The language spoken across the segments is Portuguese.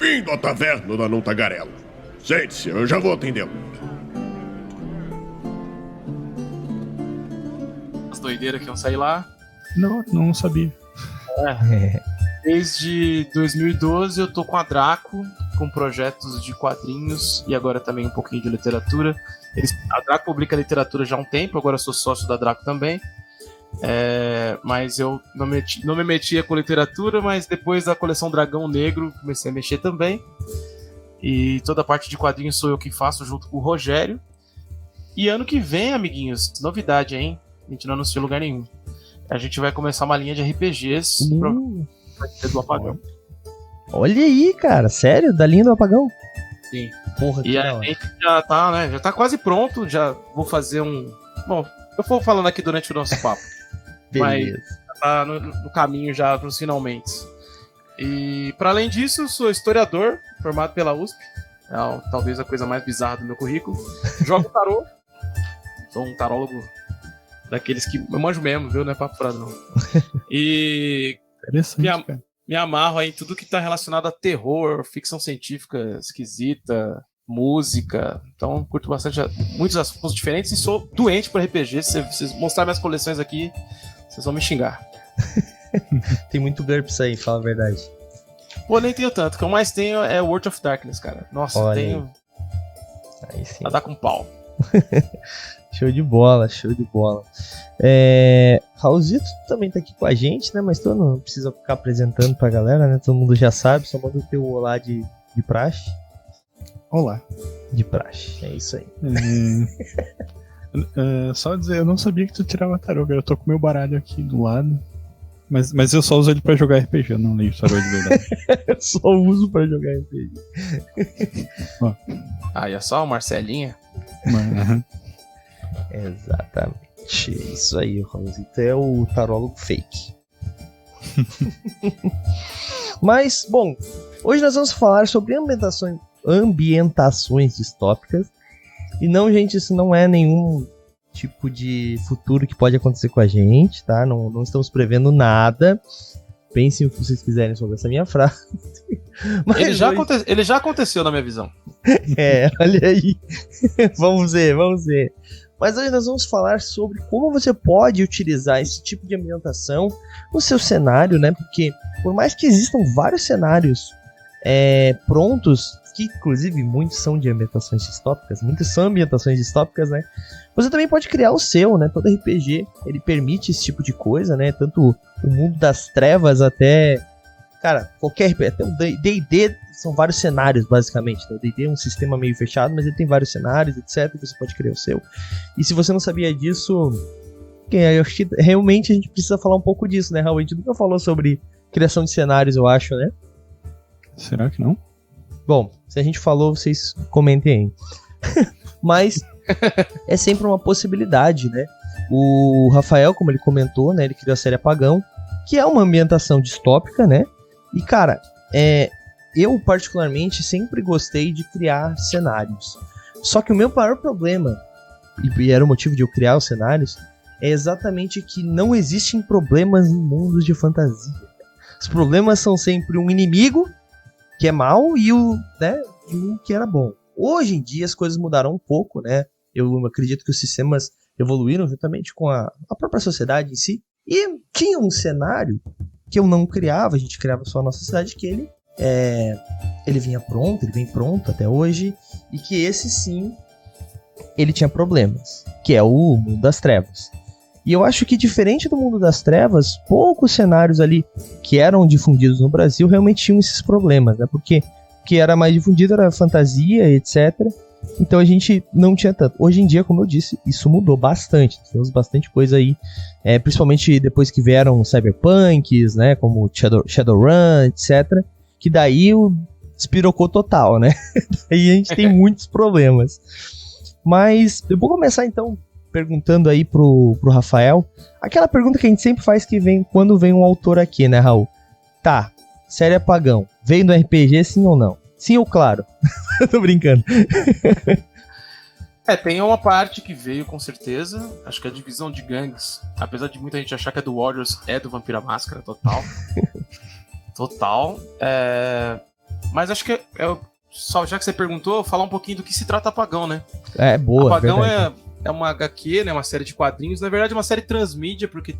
Bem-vindo à taverna da Não Tagarela. Sente-se, eu já vou atendê-lo. As doideiras que iam sair lá. Não sabia. Desde 2012 eu tô com a Draco, com projetos de quadrinhos e agora também um pouquinho de literatura. A Draco publica literatura já há um tempo, agora eu sou sócio da Draco também. Mas eu não me metia com literatura, mas depois da coleção Dragão Negro comecei a mexer também. E toda a parte de quadrinhos sou eu que faço junto com o Rogério. E ano que vem, amiguinhos, novidade, hein? A gente não anunciou lugar nenhum. A gente vai começar uma linha de RPGs do Apagão. Olha aí, cara, sério? Da linha do Apagão? Sim. Porra, que e a gente já tá, né? Já tá quase pronto. Já vou fazer um. Bom, eu vou falando aqui durante o nosso papo. Beleza. Mas tá no caminho já pros finalmente. E para além disso, eu sou historiador, formado pela USP. Talvez a coisa mais bizarra do meu currículo. Jogo tarô. Sou um tarólogo daqueles que eu manjo mesmo, viu? Não é papo furado, não. E Interessante, cara. me amarro aí em tudo que tá relacionado a terror, ficção científica esquisita, música. Então, curto bastante muitos assuntos diferentes e sou doente por RPG. Se vocês mostrarem minhas coleções aqui, vocês vão me xingar. Tem muito GURPS aí, fala a verdade. Pô, nem tenho tanto. O que eu mais tenho é World of Darkness, cara. Nossa, Olha eu tenho. Aí sim. A dar com pau. Show de bola, show de bola. Raulzito também tá aqui com a gente, né? Mas tu não precisa ficar apresentando pra galera, né? Todo mundo já sabe, só manda o teu olá de praxe. Olá. De praxe, é isso aí. Só dizer, eu não sabia que tu tirava tarô, cara. Eu tô com meu baralho aqui do lado. Mas eu só uso ele pra jogar RPG, eu não leio tarô de verdade. Eu só uso pra jogar RPG. Aí é só o Marcelinha. Uhum. Exatamente. Isso aí, o Raulzito é o tarólogo fake. Mas, bom, hoje nós vamos falar sobre ambientações distópicas. E não, gente, isso não é nenhum tipo de futuro que pode acontecer com a gente, tá? Não estamos prevendo nada. Pensem o que vocês quiserem sobre essa minha frase. Mas ele já aconteceu na minha visão. Olha aí. Vamos ver. Mas hoje nós vamos falar sobre como você pode utilizar esse tipo de ambientação no seu cenário, né? Porque por mais que existam vários cenários prontos, que inclusive muitos são de ambientações distópicas, né? Você também pode criar o seu, né? Todo RPG, ele permite esse tipo de coisa, né? Tanto o mundo das trevas até... Cara, qualquer RPG, até o D&D são vários cenários, basicamente. O D&D é um sistema meio fechado, mas ele tem vários cenários, etc. Você pode criar o seu. E se você não sabia disso, eu acho que realmente a gente precisa falar um pouco disso, né, Raul? A gente nunca falou sobre criação de cenários, eu acho, né? Será que não? Bom, se a gente falou, vocês comentem aí. Mas é sempre uma possibilidade, né? O Rafael, como ele comentou, né, ele criou a série Apagão, que é uma ambientação distópica, né? E, cara, eu particularmente sempre gostei de criar cenários. Só que o meu maior problema, e era o motivo de eu criar os cenários, é exatamente que não existem problemas em mundos de fantasia. Os problemas são sempre um inimigo que é mau e um que era bom. Hoje em dia as coisas mudaram um pouco, né? Eu acredito que os sistemas evoluíram juntamente com a própria sociedade em si. E tinha um cenário que eu não criava, a gente criava só a nossa cidade, que ele vem pronto até hoje, e que esse sim, ele tinha problemas, que é o mundo das trevas. E eu acho que diferente do mundo das trevas, poucos cenários ali que eram difundidos no Brasil realmente tinham esses problemas, né? Porque o que era mais difundido era fantasia, etc. Então a gente não tinha tanto. Hoje em dia, como eu disse, isso mudou bastante. Temos bastante coisa aí, principalmente depois que vieram cyberpunks, né? Como Shadowrun, etc. Que daí despirocou total, né? Daí a gente tem muitos problemas. Mas eu vou começar então perguntando aí pro Rafael aquela pergunta que a gente sempre faz quando vem um autor aqui, né, Raul? Tá, série Apagão, veio do RPG sim ou não? Sim ou claro? Eu tô brincando. Tem uma parte que veio com certeza. Acho que a divisão de gangues, apesar de muita gente achar que é do Warriors, é do Vampira Máscara, total. Total. Mas acho que só já que você perguntou, falar um pouquinho do que se trata Apagão, né? Boa. Apagão verdade. é uma HQ, né? Uma série de quadrinhos. Na verdade, é uma série transmídia, porque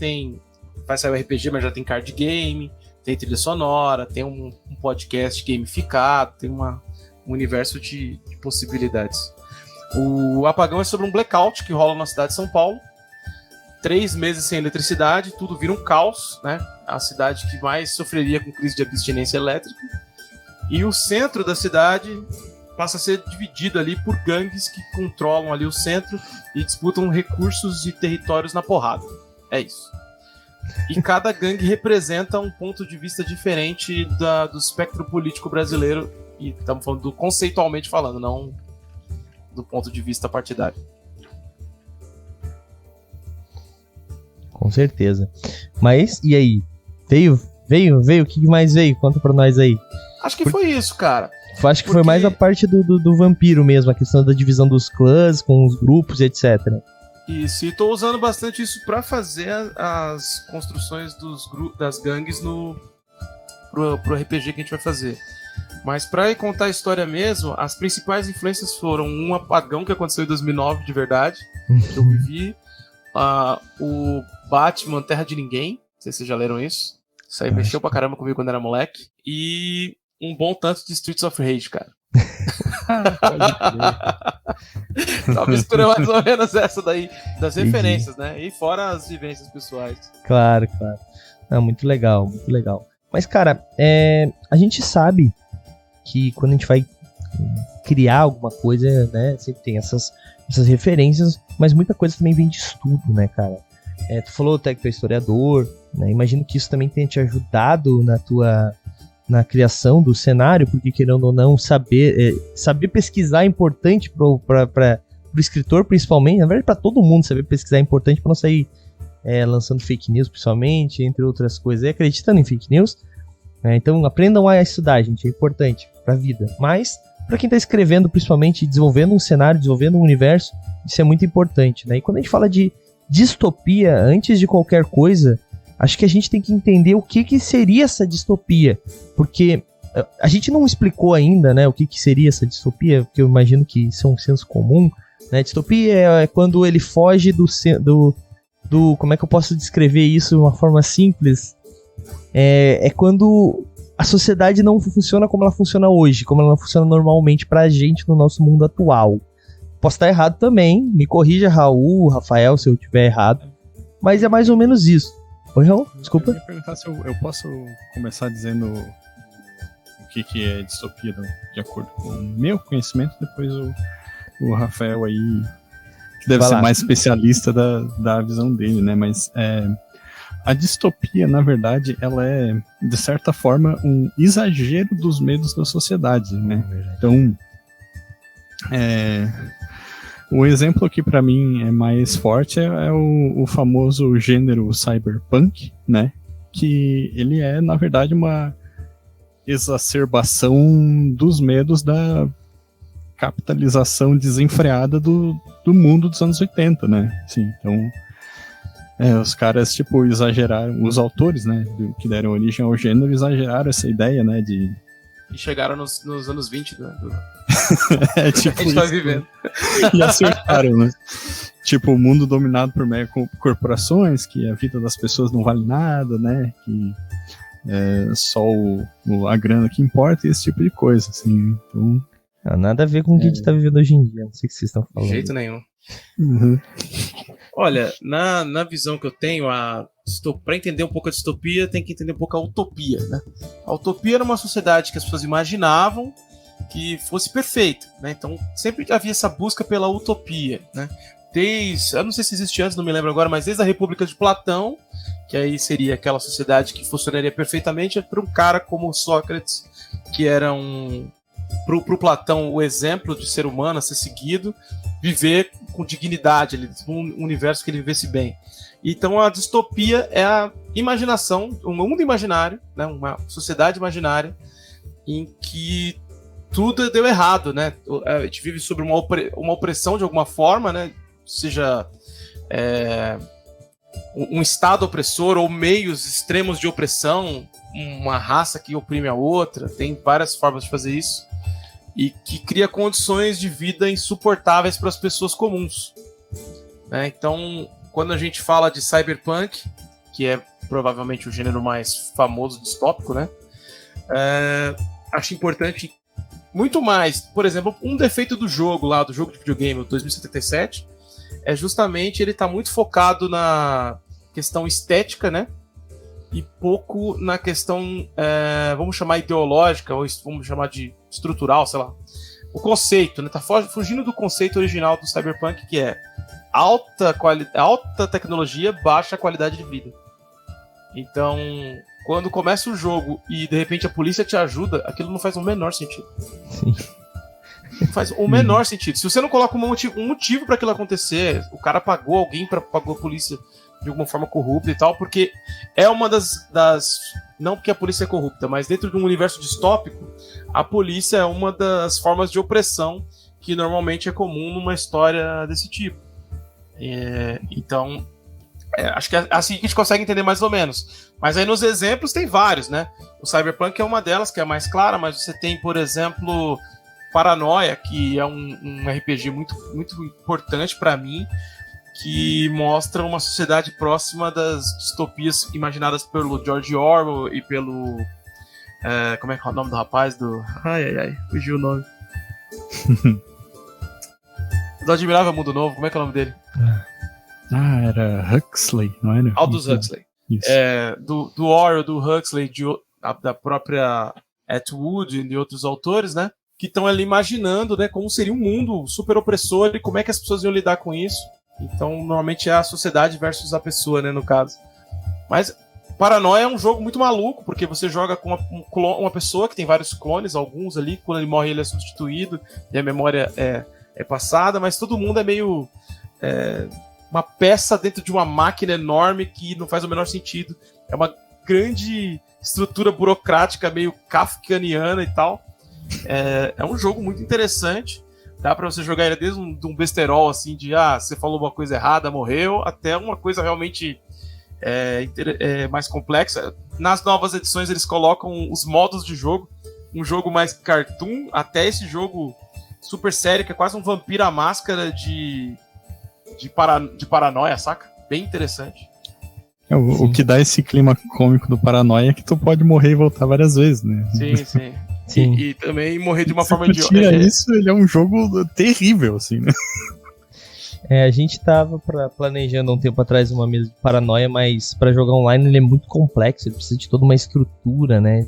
vai sair o RPG, mas já tem card game, tem trilha sonora, tem um podcast gamificado, tem um universo de possibilidades. O Apagão é sobre um blackout que rola na cidade de São Paulo. 3 meses sem eletricidade, tudo vira um caos, né? A cidade que mais sofreria com crise de abstinência elétrica. E o centro da cidade passa a ser dividido ali por gangues que controlam ali o centro e disputam recursos e territórios na porrada. É isso. E cada gangue representa um ponto de vista diferente do espectro político brasileiro. E estamos falando conceitualmente falando, não do ponto de vista partidário. Com certeza. Mas, e aí? Veio? O que mais veio? Conta pra nós aí. Acho que foi isso, cara. Acho que foi mais a parte do vampiro mesmo, a questão da divisão dos clãs com os grupos, etc. Isso, e tô usando bastante isso pra fazer as construções das gangues pro RPG que a gente vai fazer. Mas pra contar a história mesmo, as principais influências foram um apagão que aconteceu em 2009, de verdade, que eu vivi, o Batman Terra de Ninguém, não sei se vocês já leram isso. Isso aí mexeu pra caramba comigo quando era moleque. E um bom tanto de Streets of Rage, cara. Então a mistura é mais ou menos essa daí, das referências, né? E fora as vivências pessoais. Claro. Não, muito legal. Mas, cara, a gente sabe que quando a gente vai criar alguma coisa, né, sempre tem essas referências, mas muita coisa também vem de estudo, né, cara? Tu falou até que tu é historiador, né? Imagino que isso também tenha te ajudado na criação do cenário, porque querendo ou não, saber pesquisar é importante para o escritor, principalmente, na verdade para todo mundo saber pesquisar é importante para não sair lançando fake news, principalmente, entre outras coisas, e acreditando em fake news. Então aprendam a estudar, gente, é importante para a vida. Mas para quem está escrevendo, principalmente, desenvolvendo um cenário, desenvolvendo um universo, isso é muito importante, né? E quando a gente fala de distopia, antes de qualquer coisa, acho que a gente tem que entender o que seria essa distopia, porque a gente não explicou ainda, né, o que seria essa distopia, porque eu imagino que isso é um senso comum, né? Distopia é quando ele foge do como é que eu posso descrever isso de uma forma simples? É quando a sociedade não funciona como ela funciona hoje, como ela funciona normalmente pra gente no nosso mundo atual. Posso estar errado também, me corrija, Raul, Rafael, se eu estiver errado, mas é mais ou menos isso. Oi, Raul, desculpa. Eu ia perguntar se eu posso começar dizendo o que é distopia de acordo com o meu conhecimento, depois o Rafael aí, que deve ser mais especialista da visão dele, né? Mas a distopia, na verdade, ela é, de certa forma, um exagero dos medos da sociedade, né? Então, o exemplo que para mim é mais forte é o famoso gênero cyberpunk, né? Que ele é, na verdade, uma exacerbação dos medos da capitalização desenfreada do mundo dos anos 80, né? Sim, então, os caras, tipo, exageraram, os autores, né, que deram origem ao gênero, exageraram essa ideia, né, de... E chegaram nos anos 20, né? tipo a gente tá vivendo. E acertaram, né? Tipo, o mundo dominado por mega corporações, que a vida das pessoas não vale nada, né? Que só a grana que importa e esse tipo de coisa, assim. Então... nada a ver com o que a gente tá vivendo hoje em dia, não sei o que vocês estão falando. De jeito nenhum. Uhum. Olha, na visão que eu tenho, para entender um pouco a distopia, tem que entender um pouco a utopia, né? A utopia era uma sociedade que as pessoas imaginavam que fosse perfeita, né? Então sempre havia essa busca pela utopia, né? Eu não sei se existe antes, não me lembro agora, mas desde a República de Platão, que aí seria aquela sociedade que funcionaria perfeitamente, para um cara como Sócrates, que era pro Platão o exemplo de ser humano a ser seguido, viver com dignidade, um universo que ele vivesse bem. Então a distopia é a imaginação, um mundo imaginário, né, uma sociedade imaginária em que tudo deu errado, né? A gente vive sobre uma opressão de alguma forma, né? Seja um estado opressor ou meios extremos de opressão, uma raça que oprime a outra, tem várias formas de fazer isso, e que cria condições de vida insuportáveis para as pessoas comuns, né? Então, quando a gente fala de cyberpunk, que é provavelmente o gênero mais famoso distópico, né? Acho importante muito mais, por exemplo, um defeito do jogo lá, do jogo de videogame, o 2077, é justamente ele tá muito focado na questão estética, né? E pouco na questão, vamos chamar ideológica, ou vamos chamar de estrutural, sei lá. O conceito, né? Tá fugindo do conceito original do cyberpunk, que é alta tecnologia, baixa qualidade de vida. Então, quando começa o jogo e de repente a polícia te ajuda, aquilo não faz o menor sentido. Sim. Não faz o menor sentido. Se você não coloca um motivo para aquilo acontecer, o cara pagou alguém, pagou a polícia de alguma forma corrupta e tal, porque é uma das. Não porque a polícia é corrupta, mas dentro de um universo distópico, a polícia é uma das formas de opressão que normalmente é comum numa história desse tipo. Então, acho que é assim que a gente consegue entender mais ou menos. Mas aí nos exemplos tem vários, né? O Cyberpunk é uma delas, que é a mais clara, mas você tem, por exemplo, Paranoia, que é um RPG muito, muito importante para mim, que mostra uma sociedade próxima das distopias imaginadas pelo George Orwell e pelo... como é que é o nome do rapaz? Fugiu o nome. Do Admirável Mundo Novo, como é que é o nome dele? Era Huxley, não era? Aldous Huxley. Do Orwell, do Huxley, da própria Atwood e de outros autores, né? Que estão ali imaginando, né, como seria um mundo super opressor e como é que as pessoas iam lidar com isso. Então, normalmente é a sociedade versus a pessoa, né, no caso. Mas Paranoia é um jogo muito maluco, porque você joga com uma pessoa que tem vários clones, alguns ali, quando ele morre ele é substituído, e a memória é passada, mas todo mundo é meio... uma peça dentro de uma máquina enorme que não faz o menor sentido. É uma grande estrutura burocrática, meio kafkaniana e tal. É um jogo muito interessante. Dá pra você jogar ele desde um besterol, assim, de você falou uma coisa errada, morreu, até uma coisa realmente mais complexa. Nas novas edições eles colocam os modos de jogo, um jogo mais cartoon, até esse jogo super sério, que é quase um Vampiro à Máscara de Paranoia, saca? Bem interessante. O que dá esse clima cômico do Paranoia é que tu pode morrer e voltar várias vezes, né? Sim. E também morrer de uma forma idiota. Tira isso, ele é um jogo terrível, assim, né? A gente tava planejando um tempo atrás uma mesa de Paranoia, mas pra jogar online ele é muito complexo, ele precisa de toda uma estrutura, né?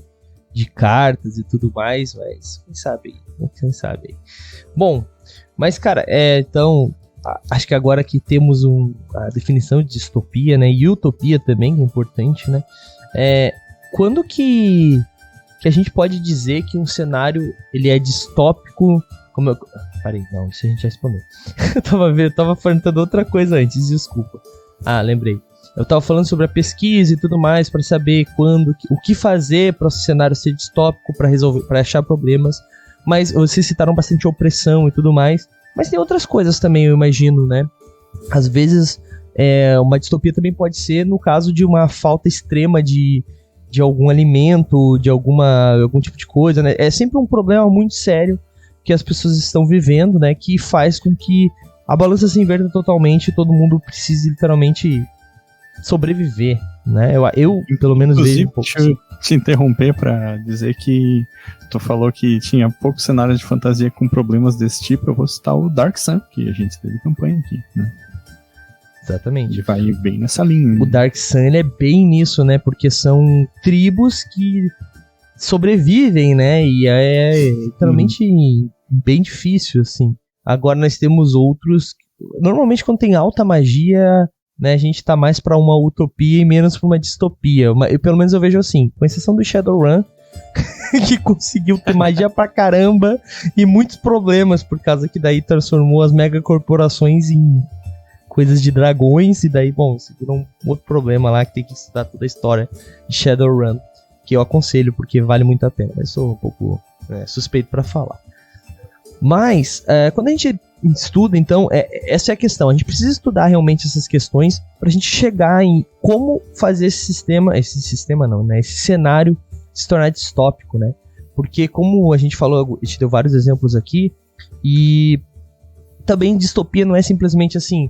De cartas e tudo mais, mas quem sabe. Bom, mas cara, então... Acho que agora que temos a definição de distopia, né, e utopia também, que é importante, né, quando que a gente pode dizer que um cenário ele é distópico, isso a gente já respondeu. Eu tava perguntando outra coisa antes, desculpa. Lembrei. Eu tava falando sobre a pesquisa e tudo mais, para saber o que fazer para o cenário ser distópico, para resolver, para achar problemas, mas vocês citaram bastante opressão e tudo mais. Mas tem outras coisas também, eu imagino, né? Às vezes, uma distopia também pode ser no caso de uma falta extrema de algum alimento, de algum tipo de coisa, né? É sempre um problema muito sério que as pessoas estão vivendo, né? Que faz com que a balança se inverta totalmente e todo mundo precise literalmente sobreviver, né? Eu pelo menos vejo um pouco. Deixa eu te interromper pra dizer que tu falou que tinha poucos cenários de fantasia com problemas desse tipo. Eu vou citar o Dark Sun, que a gente teve campanha aqui, né? Exatamente. Ele vai bem nessa linha. O Dark Sun, ele é bem nisso, né? Porque são tribos que sobrevivem, né? E é literalmente bem difícil, assim. Agora nós temos outros... Normalmente quando tem alta magia, né, a gente tá mais pra uma utopia e menos pra uma distopia. Pelo menos eu vejo assim, com exceção do Shadowrun, que conseguiu ter magia pra caramba e muitos problemas, por causa que daí transformou as megacorporações em coisas de dragões, e daí, bom, isso virou um outro problema lá, que tem que estudar toda a história de Shadowrun, que eu aconselho, porque vale muito a pena, mas sou um pouco suspeito pra falar. Mas, quando a gente estuda, então, essa é a questão. A gente precisa estudar realmente essas questões pra gente chegar em como fazer esse cenário se tornar distópico, né? Porque como a gente falou, a gente deu vários exemplos aqui, e também distopia não é simplesmente assim,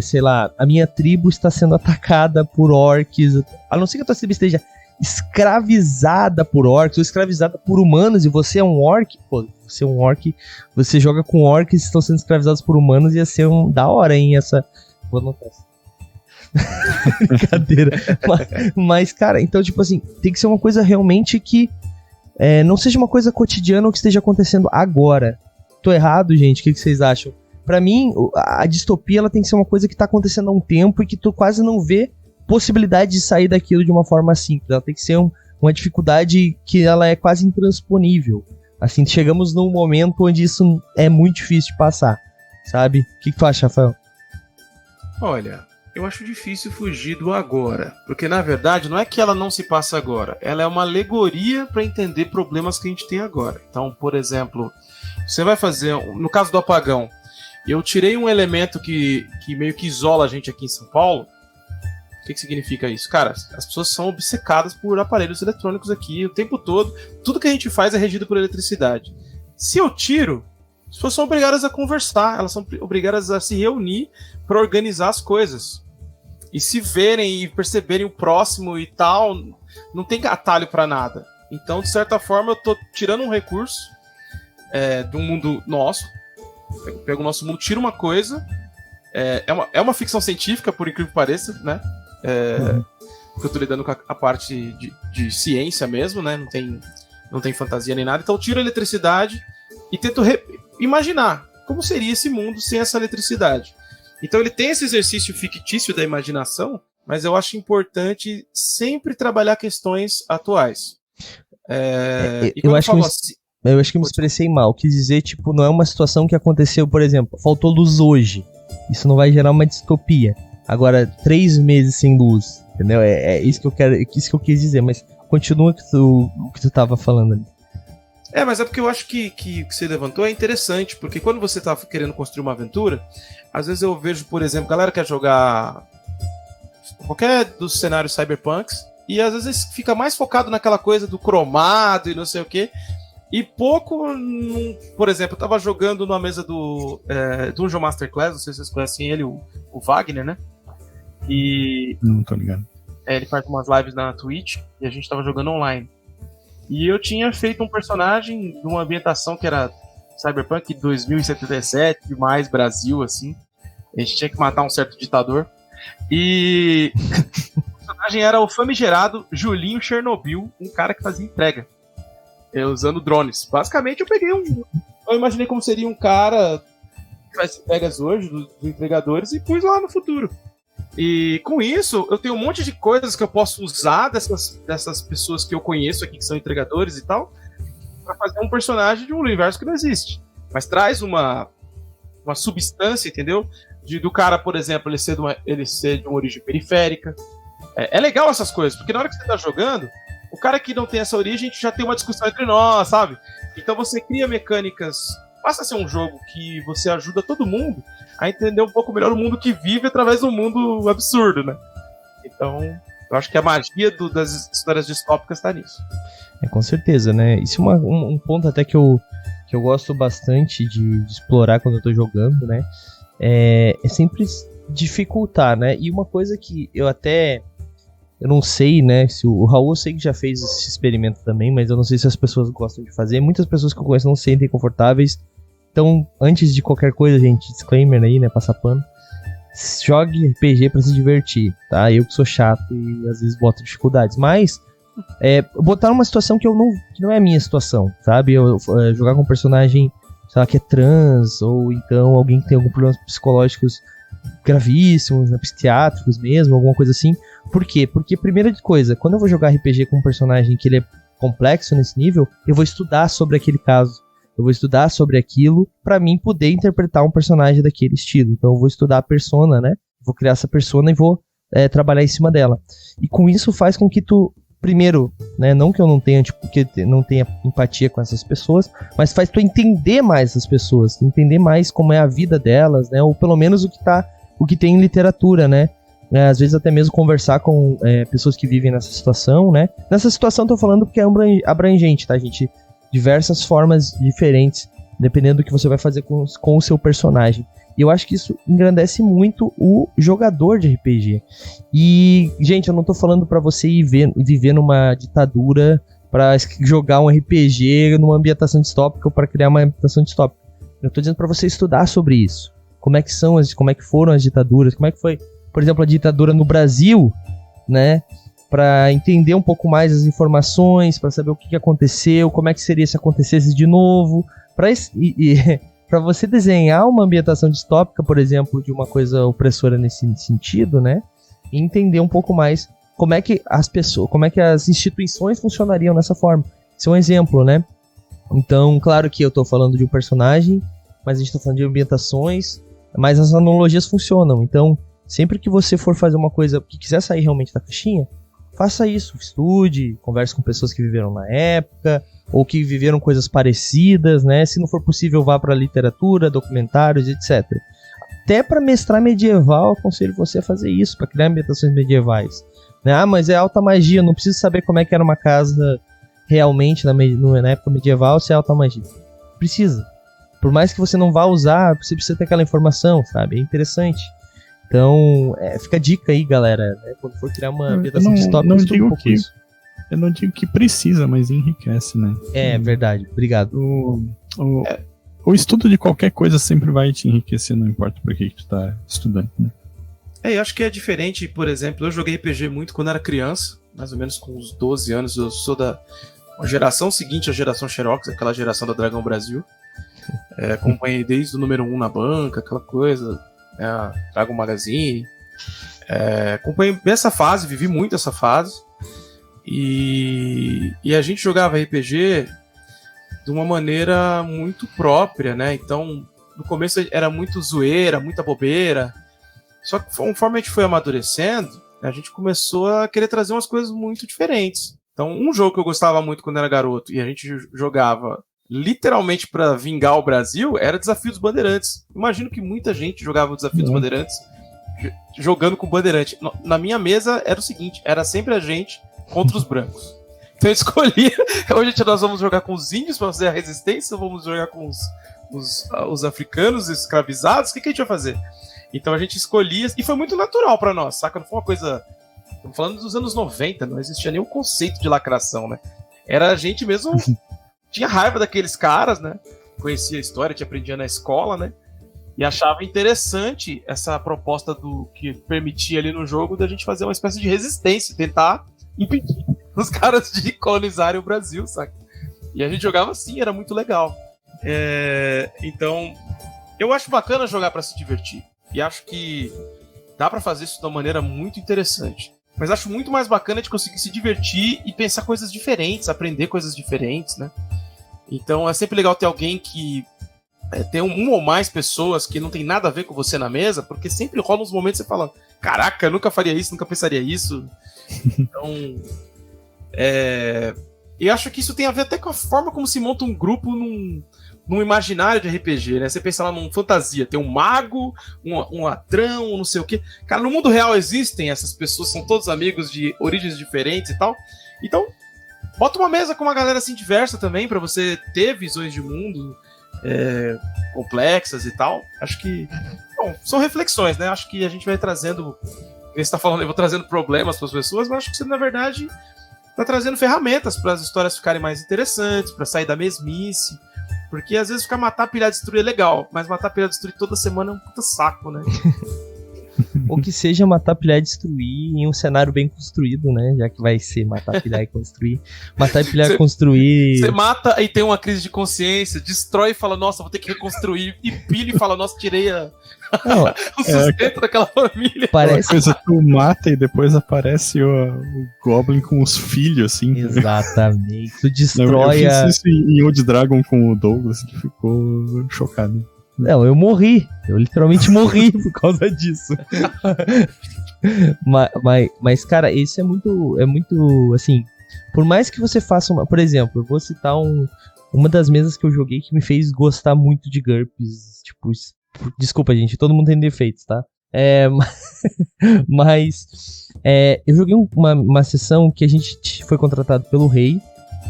sei lá, a minha tribo está sendo atacada por orcs, a não ser que a tua tribo esteja escravizada por orcs ou escravizada por humanos e você é um orc, você é um orc, você joga com orcs que estão sendo escravizados por humanos, ia ser da hora, hein, essa... Vou anotar essa. Brincadeira. Mas, cara, então, tipo assim, tem que ser uma coisa realmente que não seja uma coisa cotidiana ou que esteja acontecendo agora. Tô errado, gente? O que vocês acham? Pra mim, a distopia ela tem que ser uma coisa que tá acontecendo há um tempo e que tu quase não vê possibilidade de sair daquilo de uma forma simples. Ela tem que ser uma dificuldade que ela é quase intransponível. Assim, chegamos num momento onde isso é muito difícil de passar, sabe? O que tu acha, Rafael? Olha, eu acho difícil fugir do agora, porque na verdade não é que ela não se passa agora, ela é uma alegoria para entender problemas que a gente tem agora. Então, por exemplo, você vai fazer, no caso do apagão, eu tirei um elemento que meio que isola a gente aqui em São Paulo. O que significa isso? Cara, as pessoas são obcecadas por aparelhos eletrônicos aqui o tempo todo. Tudo que a gente faz é regido por eletricidade. Se eu tiro, as pessoas são obrigadas a conversar, elas são obrigadas a se reunir para organizar as coisas. E se verem e perceberem o próximo e tal, não tem atalho para nada. Então, de certa forma, eu tô tirando um recurso de um mundo nosso. Eu pego o nosso mundo, tiro uma coisa. É uma ficção científica, por incrível que pareça, né? Porque eu tô lidando com a parte de ciência mesmo, né? Não tem fantasia nem nada. Então eu tiro a eletricidade e tento imaginar como seria esse mundo sem essa eletricidade. Então ele tem esse exercício fictício da imaginação, mas eu acho importante sempre trabalhar questões atuais. Eu acho que eu me expressei mal. Quis dizer, tipo, não é uma situação que aconteceu, por exemplo, faltou luz hoje. Isso não vai gerar uma distopia. Agora, 3 meses sem luz, entendeu? É isso que eu quero, isso que eu quis dizer, mas continua o que tu tava falando ali. Mas é porque eu acho que o que você levantou é interessante, porque quando você tá querendo construir uma aventura, às vezes eu vejo, por exemplo, a galera quer jogar qualquer dos cenários cyberpunks, e às vezes fica mais focado naquela coisa do cromado e não sei o quê, e pouco, por exemplo, eu tava jogando numa mesa do Dungeon Masterclass, não sei se vocês conhecem ele, o Wagner, né? E não tô ligado. Ele faz umas lives na Twitch e a gente tava jogando online. E eu tinha feito um personagem de uma ambientação que era Cyberpunk 2077, mais Brasil, assim. A gente tinha que matar um certo ditador. E o personagem era o famigerado Julinho Chernobyl, um cara que fazia entrega, usando drones. Basicamente eu imaginei como seria um cara que faz entregas hoje, dos entregadores, e pus lá no futuro. E com isso, eu tenho um monte de coisas que eu posso usar dessas pessoas que eu conheço aqui, que são entregadores e tal, para fazer um personagem de um universo que não existe. Mas traz uma substância, entendeu? Do cara, por exemplo, ele ser de uma origem periférica. É legal essas coisas, porque na hora que você tá jogando, o cara que não tem essa origem, a gente já tem uma discussão entre nós, sabe? Então você cria mecânicas. Passa a ser um jogo que você ajuda todo mundo a entender um pouco melhor o mundo que vive através do mundo absurdo, né? Então, eu acho que a magia das histórias distópicas tá nisso. Com certeza, né? Isso é um ponto até que eu gosto bastante de explorar quando eu tô jogando, né? É sempre dificultar, né? E uma coisa que eu não sei, né? Se o Raul, eu sei que já fez esse experimento também, mas eu não sei se as pessoas gostam de fazer. Muitas pessoas que eu conheço não se sentem confortáveis. Então, antes de qualquer coisa, gente, disclaimer aí, né? Passar pano. Jogue RPG pra se divertir, tá? Eu que sou chato e às vezes boto dificuldades. Mas, botar numa situação que não é a minha situação, sabe? Jogar com um personagem, sei lá, que é trans, ou então alguém que tem alguns problemas psicológicos gravíssimos, né, psiquiátricos mesmo, alguma coisa assim. Por quê? Porque, primeira coisa, quando eu vou jogar RPG com um personagem que ele é complexo nesse nível, eu vou estudar sobre aquele caso. Eu vou estudar sobre aquilo pra mim poder interpretar um personagem daquele estilo. Então eu vou estudar a persona, né? Vou criar essa persona e vou trabalhar em cima dela. E com isso faz com que tu primeiro, né, não que eu não tenha, tipo, que não tenha empatia com essas pessoas, mas faz tu entender mais essas pessoas, entender mais como é a vida delas, né, ou pelo menos o que tem em literatura, né. Às vezes até mesmo conversar com pessoas que vivem nessa situação, né. Nessa situação eu tô falando porque é abrangente, tá, gente? Diversas formas diferentes, dependendo do que você vai fazer com o seu personagem. E eu acho que isso engrandece muito o jogador de RPG. E, gente, eu não tô falando pra você ir viver numa ditadura pra jogar um RPG numa ambientação distópica ou pra criar uma ambientação distópica. Eu tô dizendo pra você estudar sobre isso. Como é que foram as ditaduras, como é que foi, por exemplo, a ditadura no Brasil, né? Pra entender um pouco mais as informações, pra saber o que aconteceu, como é que seria se acontecesse de novo. Pra você desenhar uma ambientação distópica, por exemplo, de uma coisa opressora nesse sentido, né? E entender um pouco mais como é que as instituições funcionariam nessa forma. Esse é um exemplo, né? Então, claro que eu tô falando de um personagem, mas a gente tá falando de ambientações, mas as analogias funcionam. Então, sempre que você for fazer uma coisa que quiser sair realmente da caixinha, faça isso, estude, converse com pessoas que viveram na época, ou que viveram coisas parecidas, né? Se não for possível, vá para literatura, documentários, etc. Até para mestrar medieval, aconselho você a fazer isso, para criar ambientações medievais. Né? Ah, mas é alta magia, não preciso saber como é que era uma casa realmente na época medieval, se é alta magia. Precisa. Por mais que você não vá usar, você precisa ter aquela informação, sabe? É interessante. Então, fica a dica aí, galera, né? Quando for criar uma ambientação distópica, estuda um pouco isso. Eu não digo que precisa, mas enriquece, né? É verdade, obrigado. O estudo de qualquer coisa sempre vai te enriquecer, não importa por que tu tá estudando, né? Eu acho que é diferente, por exemplo, eu joguei RPG muito quando era criança, mais ou menos com uns 12 anos, eu sou da geração seguinte à geração Xerox, aquela geração da Dragão Brasil. Acompanhei desde o número 1 na banca, aquela coisa, a Dragon Magazine. Acompanhei bem essa fase, vivi muito essa fase. E a gente jogava RPG de uma maneira muito própria, né? Então, no começo era muito zoeira, muita bobeira. Só que conforme a gente foi amadurecendo, a gente começou a querer trazer umas coisas muito diferentes. Então, um jogo que eu gostava muito quando era garoto e a gente jogava literalmente para vingar o Brasil era Desafio dos Bandeirantes. Imagino que muita gente jogava o Desafio dos Bandeirantes jogando com Bandeirante. Na minha mesa era o seguinte, era sempre a gente contra os brancos. Então eu escolhi, hoje nós vamos jogar com os índios para fazer a resistência, vamos jogar com os africanos escravizados, o que a gente vai fazer? Então a gente escolhia, e foi muito natural para nós, saca? Não foi uma coisa, estamos falando dos anos 90, não existia nenhum conceito de lacração, né? Era a gente mesmo, tinha raiva daqueles caras, né? Conhecia a história, te aprendia na escola, né? E achava interessante essa proposta do que permitia ali no jogo da gente fazer uma espécie de resistência, tentar impedir os caras de colonizarem o Brasil, saca? E a gente jogava assim, era muito legal. Então, eu acho bacana jogar pra se divertir. E acho que dá pra fazer isso de uma maneira muito interessante. Mas acho muito mais bacana de conseguir se divertir e pensar coisas diferentes, aprender coisas diferentes, né? Então é sempre legal ter alguém que tem um ou mais pessoas que não tem nada a ver com você na mesa, porque sempre rola uns momentos que você fala, caraca, eu nunca faria isso, nunca pensaria isso. Então, eu acho que isso tem a ver até com a forma como se monta um grupo num imaginário de RPG, né? Você pensa lá num fantasia, tem um mago, um ladrão, um não sei o quê. Cara, no mundo real existem essas pessoas, são todos amigos de origens diferentes e tal. Então, bota uma mesa com uma galera assim diversa também, pra você ter visões de mundo complexas e tal. Acho que, bom, são reflexões, né? Acho que a gente vai trazendo, você tá falando, eu vou trazendo problemas para as pessoas, mas acho que você, na verdade, tá trazendo ferramentas para as histórias ficarem mais interessantes, para sair da mesmice. Porque às vezes ficar matar, pilhar, destruir é legal, mas matar, pilhar, destruir toda semana é um puta saco, né? Ou que seja matar, pilhar e destruir em um cenário bem construído, né? Já que vai ser matar, pilhar e construir. Matar, pilhar e construir. Você mata e tem uma crise de consciência, destrói e fala, nossa, vou ter que reconstruir. E pilha e fala, nossa, tirei o sustento daquela família. Parece coisa que tu mata e depois aparece o Goblin com os filhos, assim. Exatamente. Tu destrói eu fiz isso em Old Dragon com o Douglas, que ficou chocado. Não, eu morri. Eu literalmente morri por causa disso. Mas, cara, isso é muito, assim, por mais que você faça por exemplo, eu vou citar uma das mesas que eu joguei que me fez gostar muito de GURPS, tipo, desculpa, gente, todo mundo tem defeitos, tá? Eu joguei uma sessão que a gente foi contratado pelo rei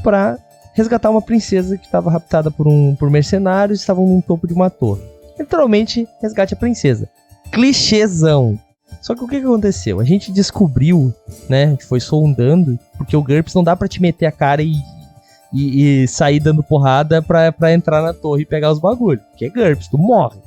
pra resgatar uma princesa que estava raptada por mercenários e estavam num topo de uma torre. Literalmente, resgate a princesa. Clichêzão. Só que o que aconteceu? A gente descobriu, né? A gente foi sondando, porque o GURPS não dá pra te meter a cara e sair dando porrada pra entrar na torre e pegar os bagulhos. Porque é GURPS, tu morre,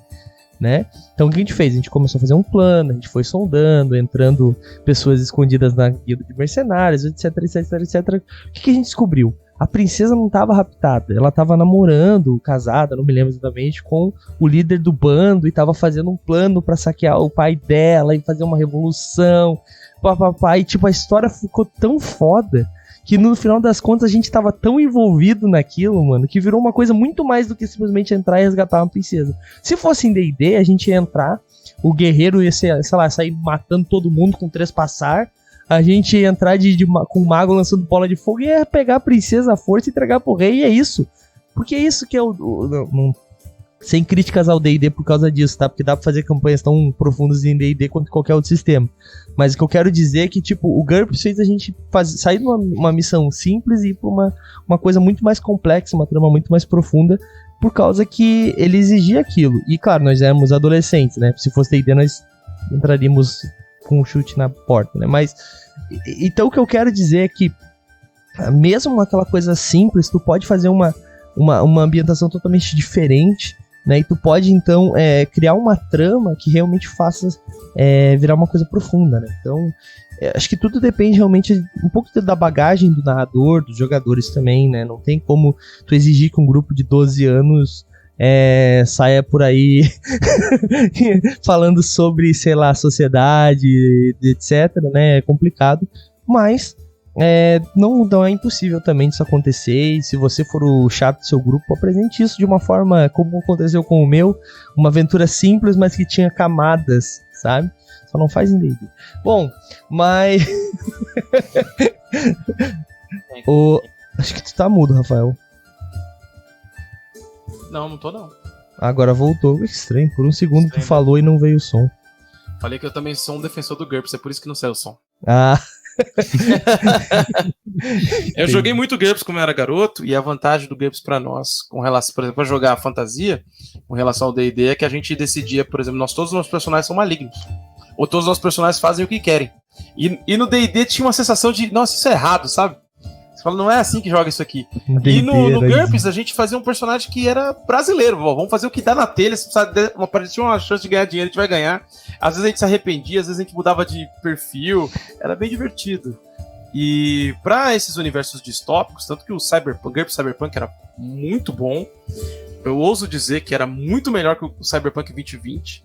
né? Então o que a gente fez? A gente começou a fazer um plano, a gente foi sondando, entrando pessoas escondidas na guilda de mercenários, etc, etc, etc. O que a gente descobriu? A princesa não estava raptada, ela estava namorando, casada, não me lembro exatamente, com o líder do bando e estava fazendo um plano para saquear o pai dela e fazer uma revolução, e tipo, a história ficou tão foda que no final das contas a gente tava tão envolvido naquilo, mano, que virou uma coisa muito mais do que simplesmente entrar e resgatar uma princesa. Se fosse em D&D, a gente ia entrar, o guerreiro ia, sei lá, sair matando todo mundo com 3 passar, a gente ia entrar com o mago lançando bola de fogo e ia pegar a princesa à força e entregar pro rei, e é isso. Porque é isso que é sem críticas ao D&D por causa disso, tá? Porque dá pra fazer campanhas tão profundas em D&D quanto qualquer outro sistema. Mas o que eu quero dizer é que, tipo, o GURPS fez a gente sair de uma missão simples e ir pra uma coisa muito mais complexa, uma trama muito mais profunda, por causa que ele exigia aquilo. E, claro, nós éramos adolescentes, né? Se fosse D&D, nós entraríamos com um chute na porta, né? Mas, então o que eu quero dizer é que, mesmo aquela coisa simples, tu pode fazer uma ambientação totalmente diferente, né? E tu pode, então, criar uma trama que realmente faça virar uma coisa profunda, né? Então, acho que tudo depende realmente um pouco da bagagem do narrador, dos jogadores também, né? Não tem como tu exigir que um grupo de 12 anos saia por aí falando sobre, sei lá, sociedade, etc, né? É complicado, mas não é impossível também disso acontecer, e se você for o chato do seu grupo, apresente isso de uma forma como aconteceu com o meu, uma aventura simples, mas que tinha camadas, sabe? Só não faz em D&D. Bom, mas... Acho que tu tá mudo, Rafael. Não tô não. Agora voltou. Estranho, por um segundo Estranho, tu falou e não veio o som. Falei que eu também sou um defensor do GURPS, é por isso que não saiu o som. Ah... Eu joguei muito GURPS quando eu era garoto, e a vantagem do GURPS pra nós, com relação, por exemplo, pra jogar fantasia, com relação ao D&D, é que a gente decidia, por exemplo, todos os nossos personagens são malignos, ou todos os nossos personagens fazem o que querem, e no D&D tinha uma sensação de, nossa, isso é errado, sabe? Você fala, não é assim que joga isso aqui. E no GURPS a gente fazia um personagem que era brasileiro. Vamos fazer o que dá na telha. Se aparecer uma chance de ganhar dinheiro, a gente vai ganhar. Às vezes a gente se arrependia, às vezes a gente mudava de perfil. Era bem divertido. E para esses universos distópicos, tanto que o GURPS Cyberpunk era muito bom. Eu ouso dizer que era muito melhor que o Cyberpunk 2020.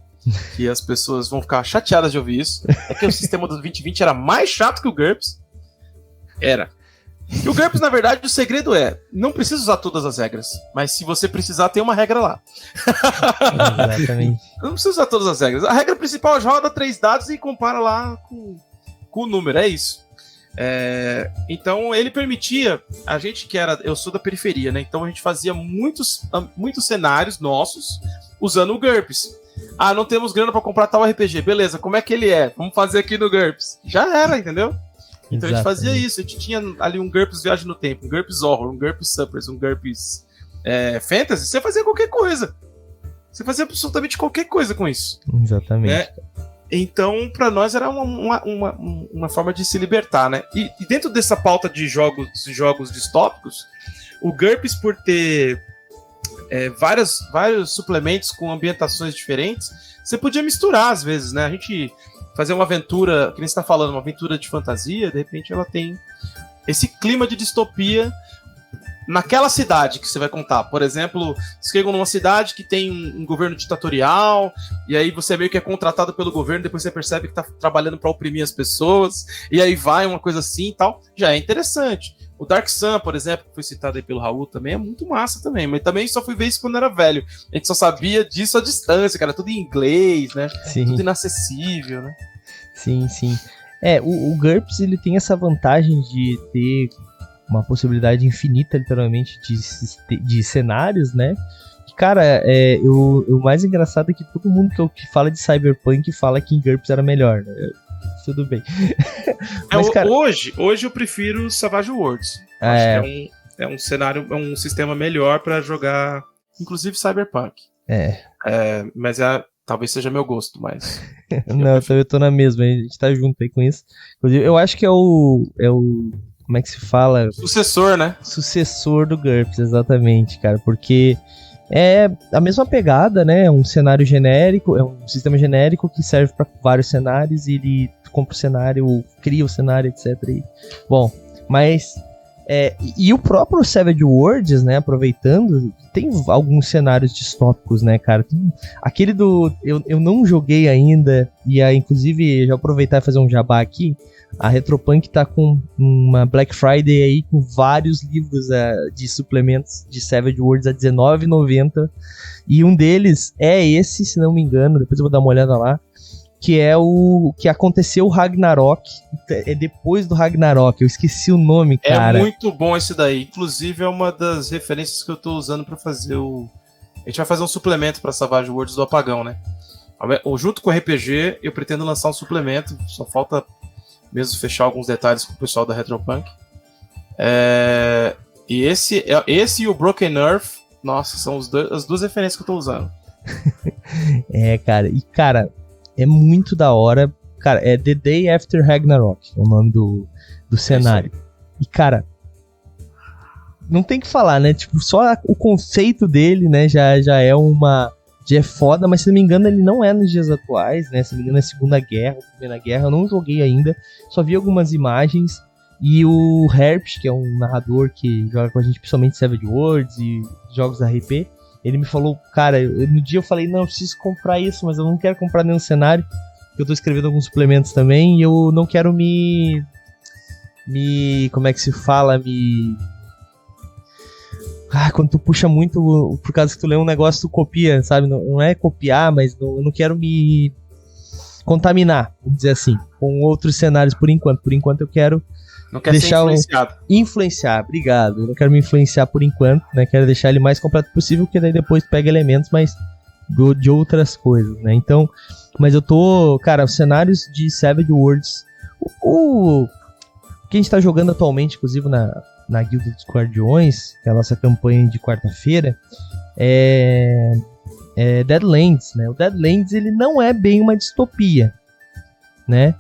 Que as pessoas vão ficar chateadas de ouvir isso. É que o sistema do 2020 era mais chato que o GURPS. Era. E o GURPS, na verdade, o segredo não precisa usar todas as regras, mas se você precisar, tem uma regra lá. Exatamente. Não precisa usar todas as regras. A regra principal é roda 3 dados e compara lá com o número, é isso. Então ele permitia, a gente eu sou da periferia, né? Então a gente fazia muitos cenários nossos usando o GURPS. Ah, não temos grana pra comprar tal RPG, beleza, como é que ele é? Vamos fazer aqui no GURPS. Já era, entendeu? Então a gente fazia isso, a gente tinha ali um GURPS Viagem no Tempo, um GURPS Horror, um GURPS Suppers, um GURPS Fantasy, você fazia qualquer coisa. Você fazia absolutamente qualquer coisa com isso. Exatamente. Então, pra nós era uma forma de se libertar, né? E dentro dessa pauta de jogos distópicos, o GURPS, por ter vários suplementos com ambientações diferentes, você podia misturar às vezes, né? A gente fazer uma aventura, que nem você tá falando, uma aventura de fantasia, de repente ela tem esse clima de distopia naquela cidade que você vai contar. Por exemplo, você chega numa cidade que tem um governo ditatorial, e aí você meio que é contratado pelo governo, depois você percebe que tá trabalhando para oprimir as pessoas, e aí vai uma coisa assim e tal, já é interessante. O Dark Sun, por exemplo, que foi citado aí pelo Raul, também é muito massa também, mas também só fui ver isso quando era velho. A gente só sabia disso à distância, cara, tudo em inglês, né? Sim. Tudo inacessível, né? Sim, sim. O GURPS, ele tem essa vantagem de ter uma possibilidade infinita, literalmente, de cenários, né? Cara, o mais engraçado é que todo mundo que fala de Cyberpunk fala que em GURPS era melhor, né? Tudo bem. Mas, cara, hoje eu prefiro Savage Worlds. Acho que é um cenário, é um sistema melhor pra jogar, inclusive Cyberpunk. Mas talvez seja meu gosto, mas... Não, eu tô na mesma, a gente tá junto aí com isso. Inclusive, eu acho que é o como é que se fala? Sucessor, né? Sucessor do GURPS, exatamente, cara, porque é a mesma pegada, né? É um cenário genérico, é um sistema genérico que serve para vários cenários e ele compra o cenário, cria o cenário, etc. Bom, mas... e o próprio Savage Worlds, né, aproveitando, tem alguns cenários distópicos, né, cara. Tem aquele eu não joguei ainda, e inclusive já aproveitar e fazer um jabá aqui. A Retropunk tá com uma Black Friday aí com vários livros de suplementos de Savage Worlds a R$19,90. E um deles é esse, se não me engano, depois eu vou dar uma olhada lá, que é o que aconteceu o Ragnarok, é depois do Ragnarok, eu esqueci o nome, cara. É muito bom esse daí, inclusive é uma das referências que eu tô usando pra fazer a gente vai fazer um suplemento pra Savage Worlds do Apagão, né? Junto com o RPG, eu pretendo lançar um suplemento, só falta mesmo fechar alguns detalhes com o pessoal da Retropunk. E esse e o Broken Earth, nossa, são as duas referências que eu tô usando. Cara, e cara... É muito da hora. Cara, é The Day After Ragnarok, é o nome do cenário. E, cara, não tem que falar, né? Tipo, só o conceito dele, né, já é foda, mas se não me engano ele não é nos dias atuais, né? Se não me engano é Segunda Guerra, Primeira Guerra. Eu não joguei ainda, só vi algumas imagens. E o Herbst, que é um narrador que joga com a gente, principalmente Savage Worlds e jogos da RP, ele me falou, cara, no dia eu falei, não, eu preciso comprar isso, mas eu não quero comprar nenhum cenário, porque eu tô escrevendo alguns suplementos também, e eu não quero como é que se fala, quando tu puxa muito, por causa que tu lê um negócio, tu copia, sabe, não é copiar, mas eu não quero me contaminar, vamos dizer assim, com outros cenários por enquanto eu quero não quer ser influenciado. Influenciar, obrigado. Eu não quero me influenciar por enquanto, né? Quero deixar ele mais completo possível, porque daí depois pega elementos, mas de outras coisas, né? Então, mas eu tô... Cara, os cenários de Savage Worlds... O que a gente tá jogando atualmente, inclusive na Guilda dos Guardiões, que é a nossa campanha de quarta-feira, é Deadlands, né? O Deadlands, ele não é bem uma distopia, né?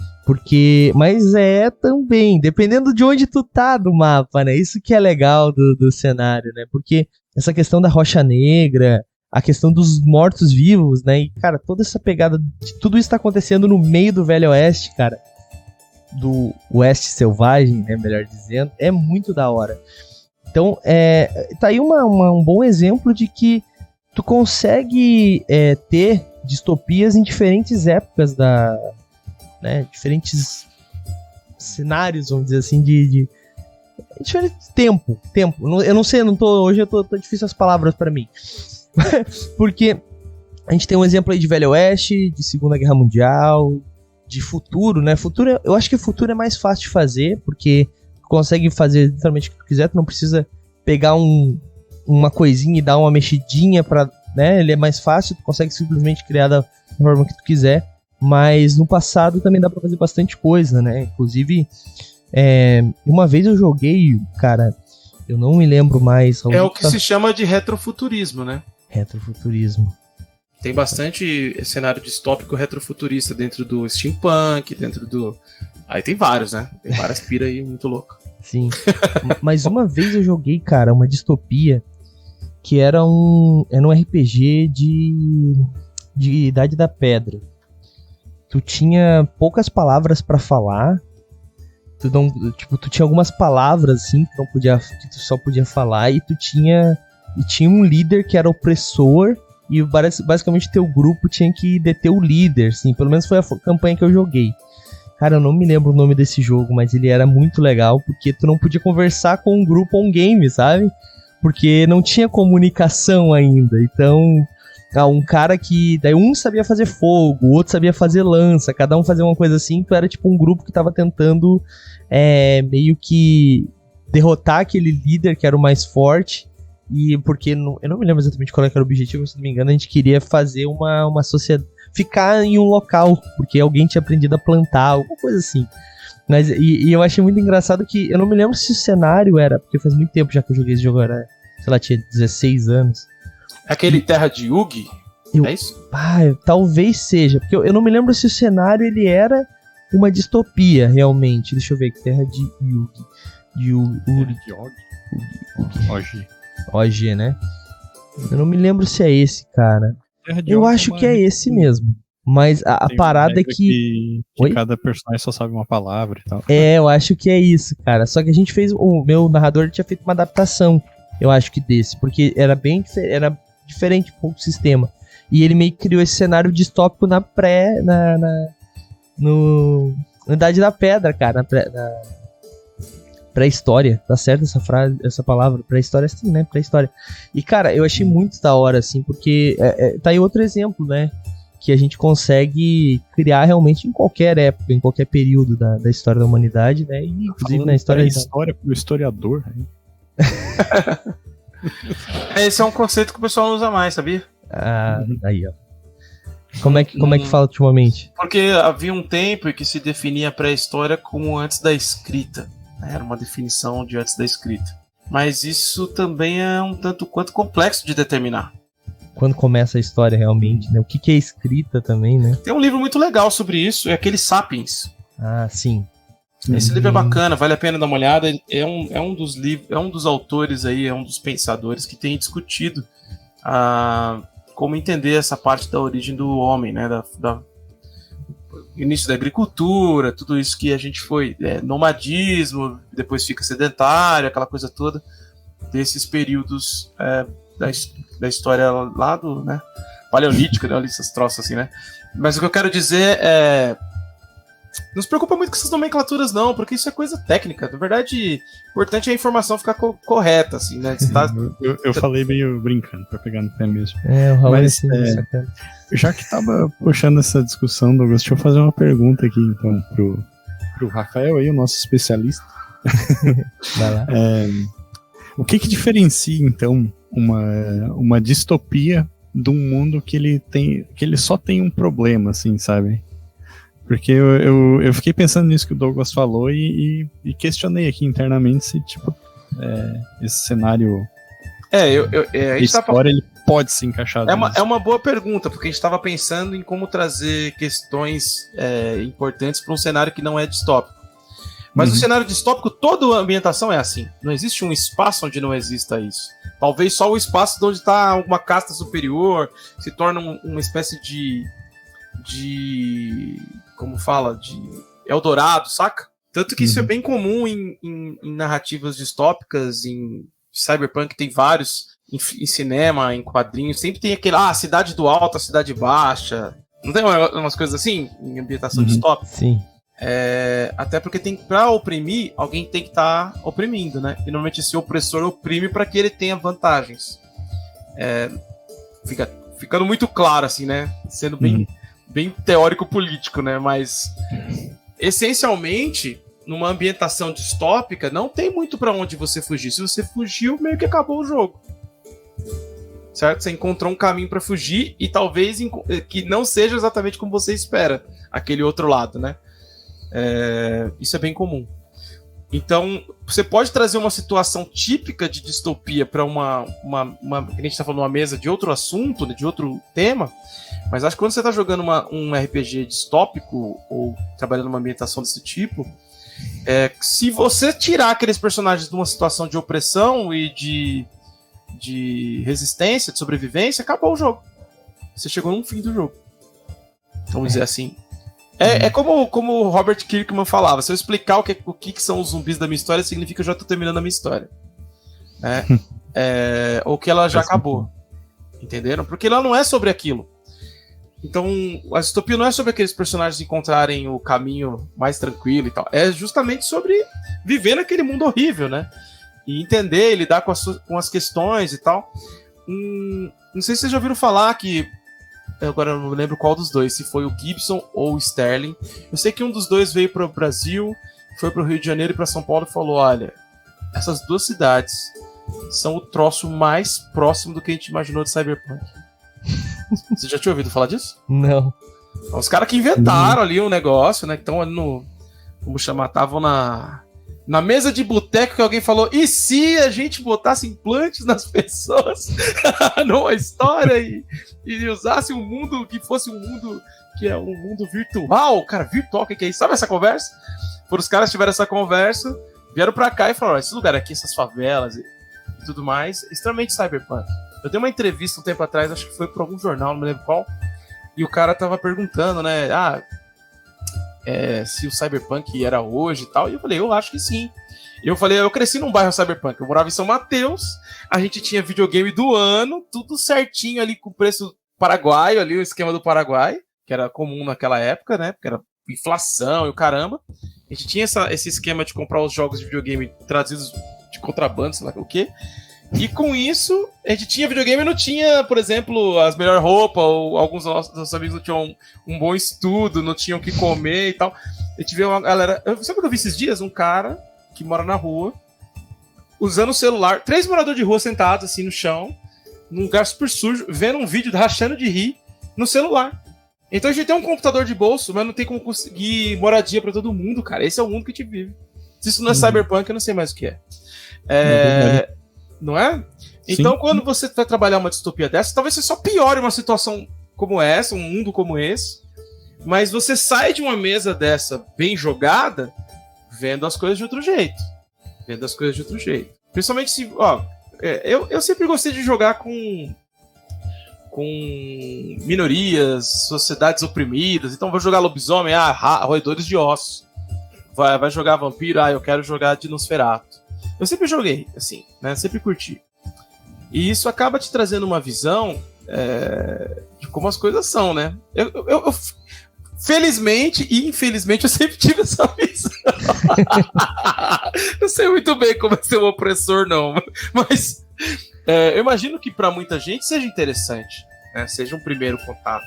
Mas é também, dependendo de onde tu tá do mapa, né? Isso que é legal do cenário, né? Porque essa questão da Rocha Negra, a questão dos mortos-vivos, né? E, cara, toda essa pegada, tudo isso tá acontecendo no meio do Velho Oeste, cara. Do Oeste Selvagem, né? Melhor dizendo. É muito da hora. Então, tá aí um bom exemplo de que tu consegue ter distopias em diferentes épocas né, diferentes cenários, vamos dizer assim, de diferente tempo. Eu não sei, hoje eu tô difícil as palavras pra mim. Porque a gente tem um exemplo aí de Velho Oeste, de Segunda Guerra Mundial, de futuro, né? Eu acho que futuro é mais fácil de fazer, porque tu consegue fazer literalmente o que tu quiser, tu não precisa pegar uma coisinha e dar uma mexidinha pra, né? Ele é mais fácil, tu consegue simplesmente criar da forma que tu quiser. Mas no passado também dá pra fazer bastante coisa, né? Inclusive, uma vez eu joguei, cara, eu não me lembro mais. É o que se chama de retrofuturismo, né? Retrofuturismo. Tem bastante cenário distópico retrofuturista dentro do steampunk, dentro do... Aí tem vários, né? Tem várias pira aí muito louca. Sim. Mas uma vez eu joguei, cara, uma distopia que era um RPG de Idade da Pedra. Tu tinha poucas palavras pra falar. Tu tinha algumas palavras assim que tu só podia falar, e tinha um líder que era opressor, e basicamente teu grupo tinha que deter o líder, assim, pelo menos foi a campanha que eu joguei. Cara, eu não me lembro o nome desse jogo, mas ele era muito legal, porque tu não podia conversar com um grupo on-game, sabe? Porque não tinha comunicação ainda. Então, um cara que... Daí um sabia fazer fogo, o outro sabia fazer lança, cada um fazia uma coisa assim. Então era tipo um grupo que tava tentando meio que derrotar aquele líder que era o mais forte. E porque... eu não me lembro exatamente qual era o objetivo, mas se não me engano, a gente queria fazer uma sociedade... Ficar em um local, porque alguém tinha aprendido a plantar, alguma coisa assim. Mas, e eu achei muito engraçado que... Eu não me lembro se o cenário era... Porque faz muito tempo já que eu joguei esse jogo, era... Sei lá, tinha 16 anos. Aquele Terra de Yugi? É isso? Talvez seja, porque eu não me lembro se o cenário ele era uma distopia, realmente. Deixa eu ver aqui, Terra de Yugi. OG, né? Eu não me lembro se é esse, cara. Eu acho que é esse mesmo. Mas a parada é que cada personagem só sabe uma palavra e tal. Eu acho que é isso, cara. Só que a gente fez... O meu narrador tinha feito uma adaptação, eu acho que desse. Porque era era diferente um pouco o sistema. E ele meio que criou esse cenário distópico na Idade da Pedra, cara. Na pré-história. Tá certo essa palavra? Pré-história sim, né? Pré-história. E, cara, eu achei muito da hora, assim, porque tá aí outro exemplo, né? Que a gente consegue criar realmente em qualquer época, em qualquer período da história da humanidade, né? E, inclusive, na história pro historiador. Esse é um conceito que o pessoal não usa mais, sabia? Aí, ó. Como é que fala ultimamente? Porque havia um tempo em que se definia a pré-história como antes da escrita. Era uma definição de antes da escrita. Mas isso também é um tanto quanto complexo de determinar. Quando começa a história realmente, né? O que é escrita também, né? Tem um livro muito legal sobre isso, é aquele Sapiens. Sim. Esse livro é bacana, vale a pena dar uma olhada. É um dos autores aí, é um dos pensadores que tem discutido como entender essa parte da origem do homem, né? Início da agricultura, tudo isso que a gente foi, nomadismo, depois fica sedentário, aquela coisa toda, desses períodos da história lá do, né, paleolítica, né, esses troços assim, né? Mas o que eu quero dizer é... Não se preocupa muito com essas nomenclaturas, não, porque isso é coisa técnica. Na verdade, o importante é a informação ficar correta, assim, né? Eu falei meio brincando, pra pegar no pé mesmo. O Raul Mas, já que tava puxando essa discussão, Douglas, deixa eu fazer uma pergunta aqui, então, pro Rafael aí, o nosso especialista. Vai lá. O que diferencia, então, uma distopia de um mundo que ele só tem um problema, assim, sabe? Porque eu fiquei pensando nisso que o Douglas falou e questionei aqui internamente se, tipo, esse cenário... a história ele pode se encaixar. É uma boa pergunta, porque a gente estava pensando em como trazer questões importantes para um cenário que não é distópico. Mas o cenário distópico, toda a ambientação é assim. Não existe um espaço onde não exista isso. Talvez só o espaço onde está uma casta superior se torna uma espécie de como fala? De Eldorado, saca? Tanto que isso é bem comum em narrativas distópicas, em Cyberpunk tem vários, em cinema, em quadrinhos, sempre tem aquele, cidade do alto, a cidade baixa. Não tem umas coisas assim em ambientação distópica? Sim. Até porque pra oprimir, alguém tem que estar oprimindo, né? E normalmente esse opressor oprime para que ele tenha vantagens. Ficando muito claro, assim, né? Sendo bem teórico-político, né? Mas, essencialmente, numa ambientação distópica, não tem muito pra onde você fugir. Se você fugiu, meio que acabou o jogo. Certo? Você encontrou um caminho pra fugir e talvez que não seja exatamente como você espera, aquele outro lado, né? Isso é bem comum. Então, você pode trazer uma situação típica de distopia para que a gente está falando, uma mesa de outro assunto, de outro tema, mas acho que quando você está jogando um RPG distópico ou trabalhando numa ambientação desse tipo, se você tirar aqueles personagens de uma situação de opressão e de resistência, de sobrevivência, acabou o jogo. Você chegou no fim do jogo. Vamos dizer assim. É como o Robert Kirkman falava, se eu explicar o que são os zumbis da minha história, significa que eu já tô terminando a minha história. Né? Ou que ela já acabou. Entenderam? Porque ela não é sobre aquilo. Então, a distopia não é sobre aqueles personagens encontrarem o caminho mais tranquilo e tal. É justamente sobre viver naquele mundo horrível, né? E entender e lidar com as questões e tal. Não sei se vocês já ouviram falar que... Agora eu não lembro qual dos dois, se foi o Gibson ou o Sterling. Eu sei que um dos dois veio para o Brasil, foi para o Rio de Janeiro e para São Paulo e falou: olha, essas duas cidades são o troço mais próximo do que a gente imaginou de Cyberpunk. Você já tinha ouvido falar disso? Não. Os caras que inventaram ali um negócio, né? Que estão ali no... Como chamar? Estavam na mesa de boteco que alguém falou: e se a gente botasse implantes nas pessoas numa história e usasse um mundo que fosse um mundo que é um mundo virtual? Cara, virtual, o que é isso? Sabe essa conversa? Os caras tiveram essa conversa, vieram pra cá e falaram: esse lugar aqui, essas favelas e tudo mais, extremamente cyberpunk. Eu dei uma entrevista um tempo atrás, acho que foi pra algum jornal, não me lembro qual, e o cara tava perguntando, né, se o cyberpunk era hoje e tal, e eu falei: eu acho que sim. Eu falei: eu cresci num bairro cyberpunk, eu morava em São Mateus, a gente tinha videogame do ano, tudo certinho ali com o preço paraguaio, ali o esquema do Paraguai, que era comum naquela época, né, porque era inflação e o caramba. A gente tinha esse esquema de comprar os jogos de videogame trazidos de contrabando, sei lá o quê. E com isso, a gente tinha videogame e não tinha, por exemplo, as melhores roupas, ou alguns dos nossos amigos não tinham um bom estudo, não tinham o que comer e tal. A gente vê uma galera... Sabe o que eu vi esses dias? Um cara que mora na rua, usando o celular, 3 moradores de rua sentados assim no chão, num lugar super sujo, vendo um vídeo rachando de rir no celular. Então a gente tem um computador de bolso, mas não tem como conseguir moradia pra todo mundo, cara. Esse é o mundo que a gente vive. Se isso não é cyberpunk, eu não sei mais o que é. Não é? Então, sim, quando você vai trabalhar uma distopia dessa, talvez você só piore uma situação como essa, um mundo como esse, mas você sai de uma mesa dessa bem jogada, vendo as coisas de outro jeito. Principalmente se... eu sempre gostei de jogar com minorias, sociedades oprimidas. Então vou jogar lobisomem, roedores de ossos. Vai jogar vampiro, eu quero jogar Dinosferato. Eu sempre joguei, assim, né? Sempre curti. E isso acaba te trazendo uma visão de como as coisas são, né? Eu felizmente e infelizmente eu sempre tive essa visão. Não sei muito bem como é ser um opressor, não. Mas eu imagino que para muita gente seja interessante, né? Seja um primeiro contato.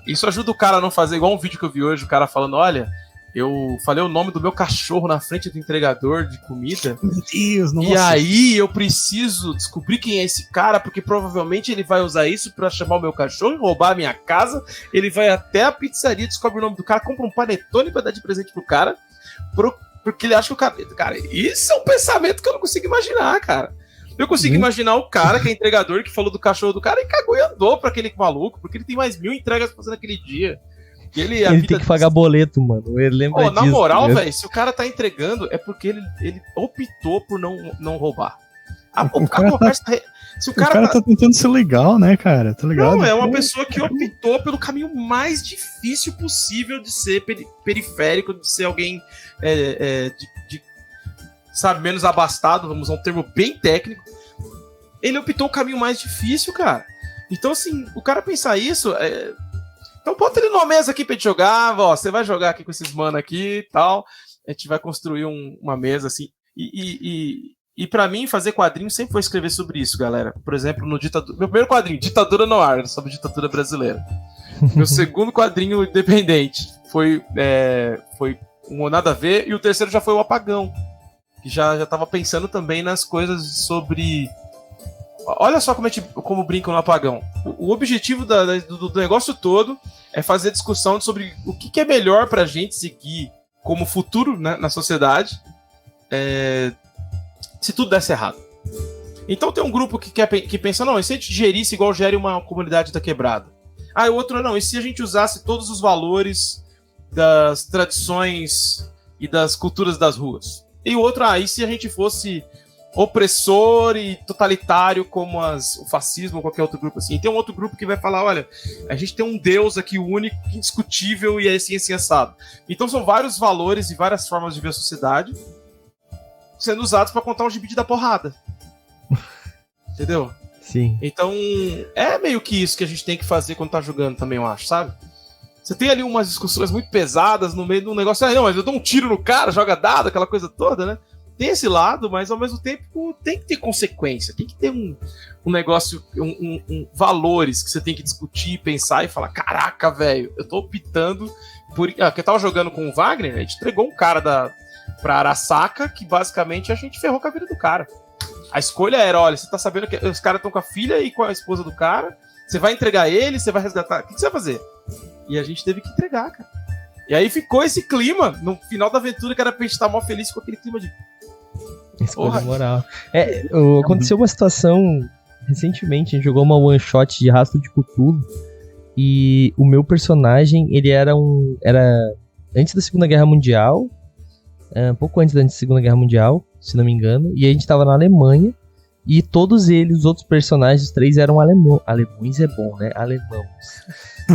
Isso ajuda o cara a não fazer igual um vídeo que eu vi hoje, o cara falando: olha, eu falei o nome do meu cachorro na frente do entregador de comida. Meu Deus, nossa. E aí eu preciso descobrir quem é esse cara, porque provavelmente ele vai usar isso pra chamar o meu cachorro e roubar a minha casa. Ele vai até a pizzaria, descobre o nome do cara, compra um panetone pra dar de presente pro cara, porque ele acha que o cara... Cara, isso é um pensamento que eu não consigo imaginar, cara. Eu consigo imaginar o cara que é entregador, que falou do cachorro do cara e cagou e andou pra aquele maluco, porque ele tem mais 1000 entregas pra fazer naquele dia. Ele tem que pagar boleto, mano. Ele lembra disso. Na moral, velho, se o cara tá entregando, é porque ele optou por não roubar. Se o cara tá tentando ser legal, né, cara? Tá ligado? Não, é uma pessoa que optou pelo caminho mais difícil possível de ser periférico, de ser alguém sabe, menos abastado, vamos usar um termo bem técnico. Ele optou o caminho mais difícil, cara. Então, assim, o cara pensar isso... Então bota ele numa mesa aqui pra gente jogar, você vai jogar aqui com esses mano aqui e tal, a gente vai construir uma mesa assim, e pra mim fazer quadrinho sempre foi escrever sobre isso, galera. Por exemplo, no meu primeiro quadrinho, Ditadura no Ar, sobre ditadura brasileira. Meu segundo quadrinho independente foi um Nada a Ver, e o terceiro já foi o Apagão, que já tava pensando também nas coisas sobre... Olha só como brincam no Apagão. O objetivo do negócio todo é fazer discussão sobre o que é melhor pra gente seguir como futuro, né, na sociedade, se tudo desse errado. Então tem um grupo que pensa: não, e se a gente gerisse igual gere uma comunidade da quebrada? O outro não, e se a gente usasse todos os valores das tradições e das culturas das ruas? E o outro, e se a gente fosse opressor e totalitário como o fascismo ou qualquer outro grupo assim? E tem um outro grupo que vai falar: olha, a gente tem um Deus aqui único, indiscutível, e é assim assado. Então são vários valores e várias formas de ver a sociedade sendo usados para contar um gibi da porrada. Entendeu? Sim. Então, é meio que isso que a gente tem que fazer quando tá jogando também, eu acho, sabe? Você tem ali umas discussões muito pesadas no meio de um negócio, não, mas eu dou um tiro no cara, joga dado, aquela coisa toda, né? Tem esse lado, mas ao mesmo tempo tem que ter consequência, tem que ter um negócio, valores que você tem que discutir, pensar e falar, caraca, velho, eu tô optando por... que eu tava jogando com o Wagner, a gente entregou um cara pra Arasaka, que basicamente a gente ferrou com a vida do cara. A escolha era, olha, você tá sabendo que os caras estão com a filha e com a esposa do cara, você vai entregar ele, você vai resgatar, o que você vai fazer? E a gente teve que entregar, cara. E aí ficou esse clima, no final da aventura, que era pra gente estar mó feliz com aquele clima de... Escolha moral. Aconteceu uma situação recentemente, a gente jogou uma one shot de Rastro de Cthulhu e o meu personagem, ele era antes da Segunda Guerra Mundial, um pouco antes da Segunda Guerra Mundial, se não me engano, e a gente tava na Alemanha e todos eles, os outros personagens, os 3 eram alemães. Alemães é bom, né? Alemãos.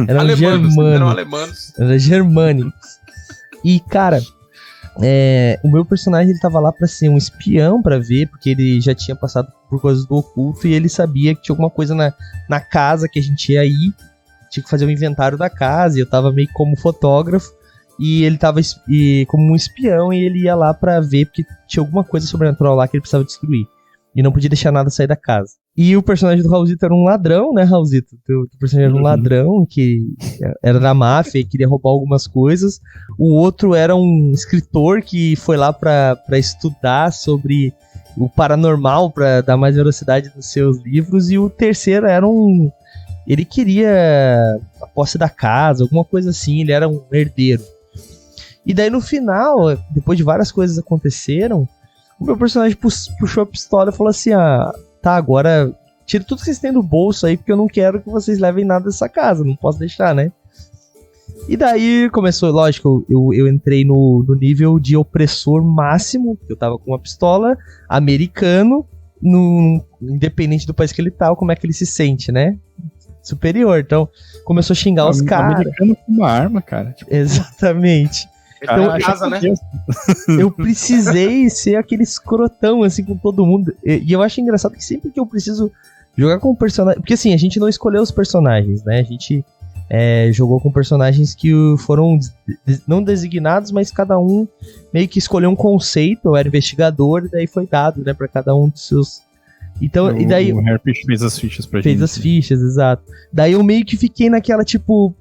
Eram germânicos. Eram germânicos. E, cara... o meu personagem, ele tava lá pra ser um espião, pra ver, porque ele já tinha passado por coisas do oculto e ele sabia que tinha alguma coisa na casa que a gente ia ir, tinha que fazer o inventário da casa, e eu tava meio como fotógrafo, e ele tava como um espião, e ele ia lá pra ver, porque tinha alguma coisa sobrenatural lá que ele precisava destruir, e não podia deixar nada sair da casa. E o personagem do Raulzito era um ladrão, né, Raulzito? O personagem era um ladrão que era da máfia e queria roubar algumas coisas. O outro era um escritor que foi lá pra estudar sobre o paranormal, pra dar mais velocidade nos seus livros. E o terceiro era ele queria a posse da casa, alguma coisa assim, ele era um herdeiro. E daí no final, depois de várias coisas aconteceram, o meu personagem puxou a pistola e falou assim, tá, agora tira tudo que vocês têm do bolso aí, porque eu não quero que vocês levem nada dessa casa, não posso deixar, né? E daí começou, lógico, eu entrei no nível de opressor máximo, eu tava com uma pistola, americano, independente do país que ele tá, como é que ele se sente, né? Superior, então começou a xingar os caras. Americano com uma arma, cara. Tipo, exatamente. Então, casa, né? Eu precisei ser aquele escrotão, assim, com todo mundo. E eu acho engraçado que sempre que eu preciso jogar com personagem... Porque, assim, a gente não escolheu os personagens, né? A gente jogou com personagens que foram não designados, mas cada um meio que escolheu um conceito. Eu era investigador, e daí foi dado, né, pra cada um dos seus... Então, e daí... O Herpes fez as fichas pra gente. Fez as fichas, exato. Daí eu meio que fiquei naquela, tipo...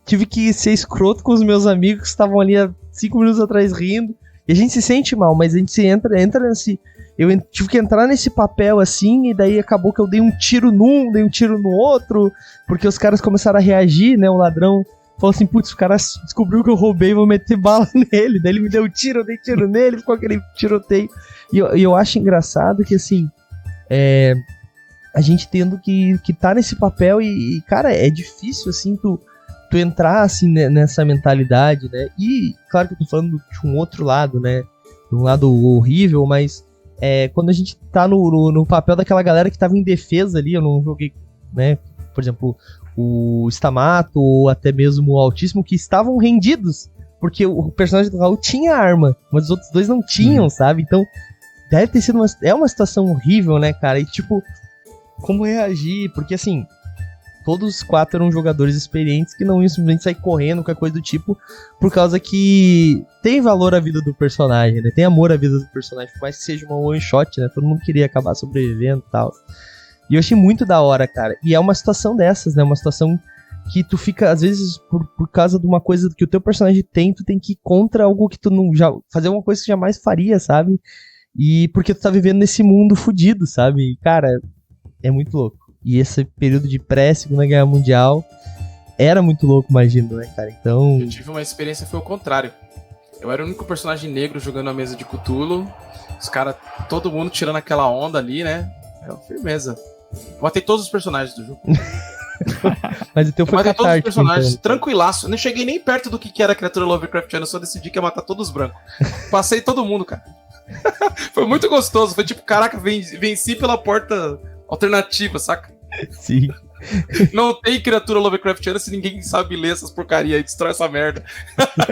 Tive que ser escroto com os meus amigos que estavam ali há 5 minutos atrás rindo. E a gente se sente mal, mas a gente entra nesse... Eu tive que entrar nesse papel assim, e daí acabou que eu dei um tiro num, dei um tiro no outro, porque os caras começaram a reagir, né? O ladrão falou assim, putz, o cara descobriu que eu roubei, vou meter bala nele. Daí ele me deu um tiro, eu dei tiro nele, ficou aquele tiroteio. E eu acho engraçado que, assim, a gente tendo que tá nesse papel e, cara, é difícil, assim, tu entrar, assim, nessa mentalidade, né? E, claro que eu tô falando de um outro lado, né? De um lado horrível, mas quando a gente tá no papel daquela galera que tava em defesa ali, eu não joguei, né? Por exemplo, o Stamato ou até mesmo o Altíssimo, que estavam rendidos, porque o personagem do Raul tinha arma, mas os outros dois não tinham, sabe? Então, deve ter sido uma situação horrível, né, cara? E, tipo, como reagir? Porque, assim... Todos os 4 eram jogadores experientes que não iam simplesmente sair correndo, qualquer coisa do tipo, por causa que tem valor a vida do personagem, né? Tem amor à vida do personagem, por mais que seja uma one shot, né? Todo mundo queria acabar sobrevivendo e tal. E eu achei muito da hora, cara. E é uma situação dessas, né? Uma situação que tu fica, às vezes, por causa de uma coisa que o teu personagem tem, tu tem que ir contra algo que tu não... fazer uma coisa que jamais faria, sabe? E porque tu tá vivendo nesse mundo fudido, sabe? E, cara, é muito louco. E esse período de pré-Segunda Guerra Mundial era muito louco, imagino, né, cara? Então... Eu tive uma experiência, foi o contrário. Eu era o único personagem negro jogando a mesa de Cthulhu. Os caras, todo mundo tirando aquela onda ali, né? É uma firmeza. Matei todos os personagens do jogo. Mas o teu foi matei todos os personagens, então. Tranquilaço. Eu não cheguei nem perto do que era a criatura Lovecraftiana, eu só decidi que ia matar todos os brancos. Passei todo mundo, cara. Foi muito gostoso. Foi tipo, caraca, venci pela porta alternativa, saca? Sim. Não tem criatura Lovecraftiana se ninguém sabe ler essas porcarias e destrói essa merda.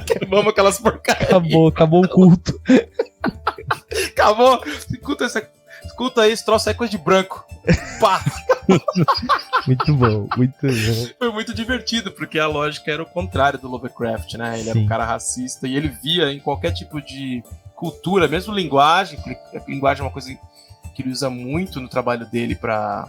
Queimamos aquelas porcarias. Acabou o culto. Acabou. Culto escuta aí, esse troço é coisa de branco. Pá! Muito bom, muito bom. Foi muito divertido, porque a lógica era o contrário do Lovecraft, né? Ele era um cara racista e ele via em qualquer tipo de cultura, mesmo linguagem, porque a linguagem é uma coisa que ele usa muito no trabalho dele pra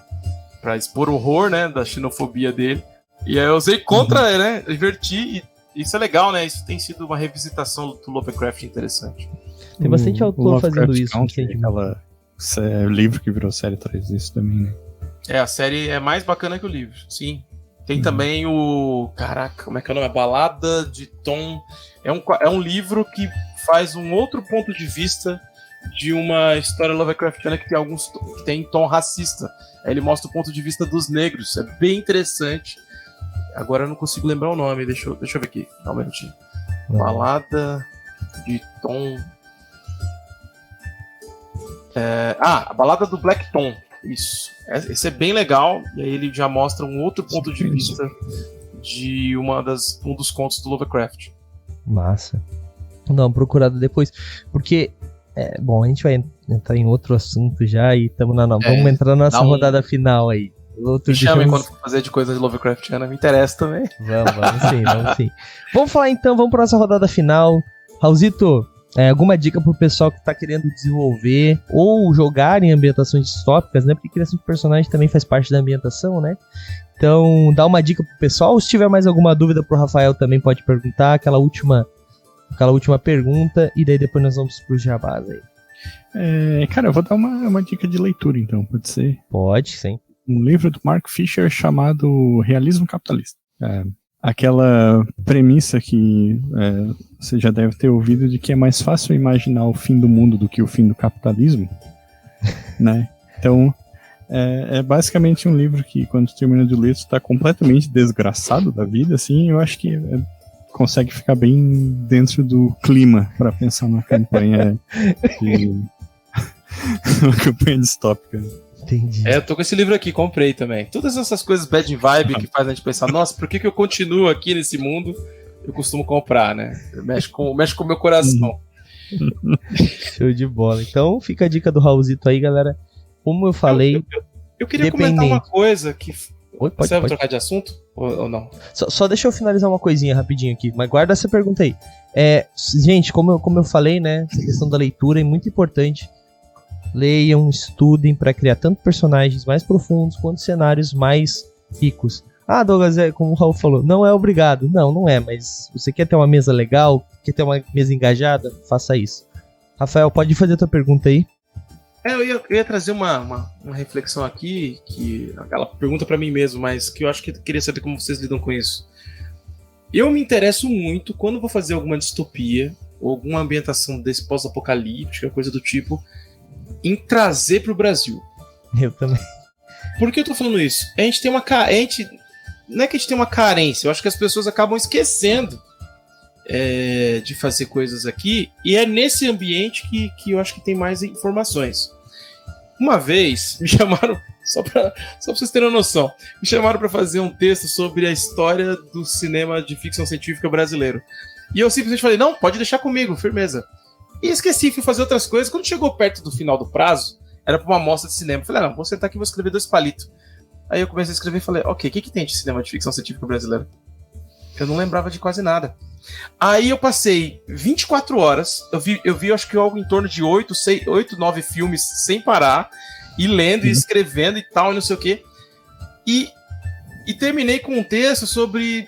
expor o horror, né, da xenofobia dele. E aí eu usei contra, né, inverti, e isso é legal, né, isso tem sido uma revisitação do Lovecraft interessante. Tem bastante autor fazendo isso. O livro que virou série traz isso também, né? A série é mais bacana que o livro, sim. Tem também o... Caraca, como é que é o nome? A Balada de Tom... É um livro que faz um outro ponto de vista de uma história Lovecraftiana que tem tom racista. Aí ele mostra o ponto de vista dos negros. É bem interessante. Agora eu não consigo lembrar o nome. Deixa eu ver aqui. Dá um minutinho. Balada de Tom... A Balada do Black Tom. Isso. Esse é bem legal. E aí ele já mostra um outro ponto de vista de um dos contos do Lovecraft. Massa. Dá uma procurada depois. Porque, bom, a gente vai entrar em outro assunto já e estamos vamos entrar na nossa rodada final aí. Me chamem quando for fazer de coisa de Lovecraftiana, me interessa também. Vamos sim. Vamos falar então, vamos para nossa rodada final. Raulzito, alguma dica pro pessoal que tá querendo desenvolver ou jogar em ambientações distópicas, né? Porque criação de personagem também faz parte da ambientação, né? Então, dá uma dica pro pessoal. Se tiver mais alguma dúvida pro Rafael também pode perguntar, aquela última pergunta, e daí depois nós vamos pro jabás aí. Cara, eu vou dar uma dica de leitura então, pode ser? Pode, sim. Um livro do Mark Fisher chamado Realismo Capitalista. Aquela premissa que você já deve ter ouvido de que é mais fácil imaginar o fim do mundo do que o fim do capitalismo, né? Então, é basicamente um livro que, quando tu termina de ler, tu tá completamente desgraçado da vida, assim. Eu acho que consegue ficar bem dentro do clima para pensar numa campanha uma campanha distópica. Entendi. Eu tô com esse livro aqui, comprei também. Todas essas coisas bad vibe que fazem a gente pensar, nossa, por que eu continuo aqui nesse mundo? Eu costumo comprar, né? Mexe com o meu coração. Show de bola. Então fica a dica do Raulzito aí, galera. Como eu falei... Eu queria comentar uma coisa que... Oi, Você vai trocar de assunto? Ou não? Só deixa eu finalizar uma coisinha rapidinho aqui, mas guarda essa pergunta aí. Gente, como eu falei, né? Essa questão da leitura é muito importante. Leiam, estudem para criar tanto personagens mais profundos quanto cenários mais ricos. Douglas, como o Raul falou, não é obrigado. Não é, mas você quer ter uma mesa legal, quer ter uma mesa engajada, faça isso. Rafael, pode fazer a tua pergunta aí? Eu ia trazer uma reflexão aqui, aquela pergunta para mim mesmo, mas que eu acho que eu queria saber como vocês lidam com isso. Eu me interesso muito quando vou fazer alguma distopia, ou alguma ambientação desse pós-apocalíptica, coisa do tipo, em trazer pro Brasil. Eu também. Por que eu tô falando isso? Não é que a gente tem uma carência, eu acho que as pessoas acabam esquecendo de fazer coisas aqui, e é nesse ambiente que eu acho que tem mais informações. Uma vez me chamaram, só pra vocês terem uma noção, me chamaram para fazer um texto sobre a história do cinema de ficção científica brasileiro. E eu simplesmente falei, não, pode deixar comigo, firmeza. E esqueci, fui fazer outras coisas. Quando chegou perto do final do prazo, era pra uma amostra de cinema. Eu falei, não, vou sentar aqui e vou escrever 2 palitos. Aí eu comecei a escrever e falei, ok, o que tem de cinema de ficção científica brasileiro? Eu não lembrava de quase nada. Aí eu passei 24 horas, eu vi acho que algo em torno de 8, 9 filmes sem parar, e lendo e escrevendo e tal, e não sei o quê. E terminei com um texto sobre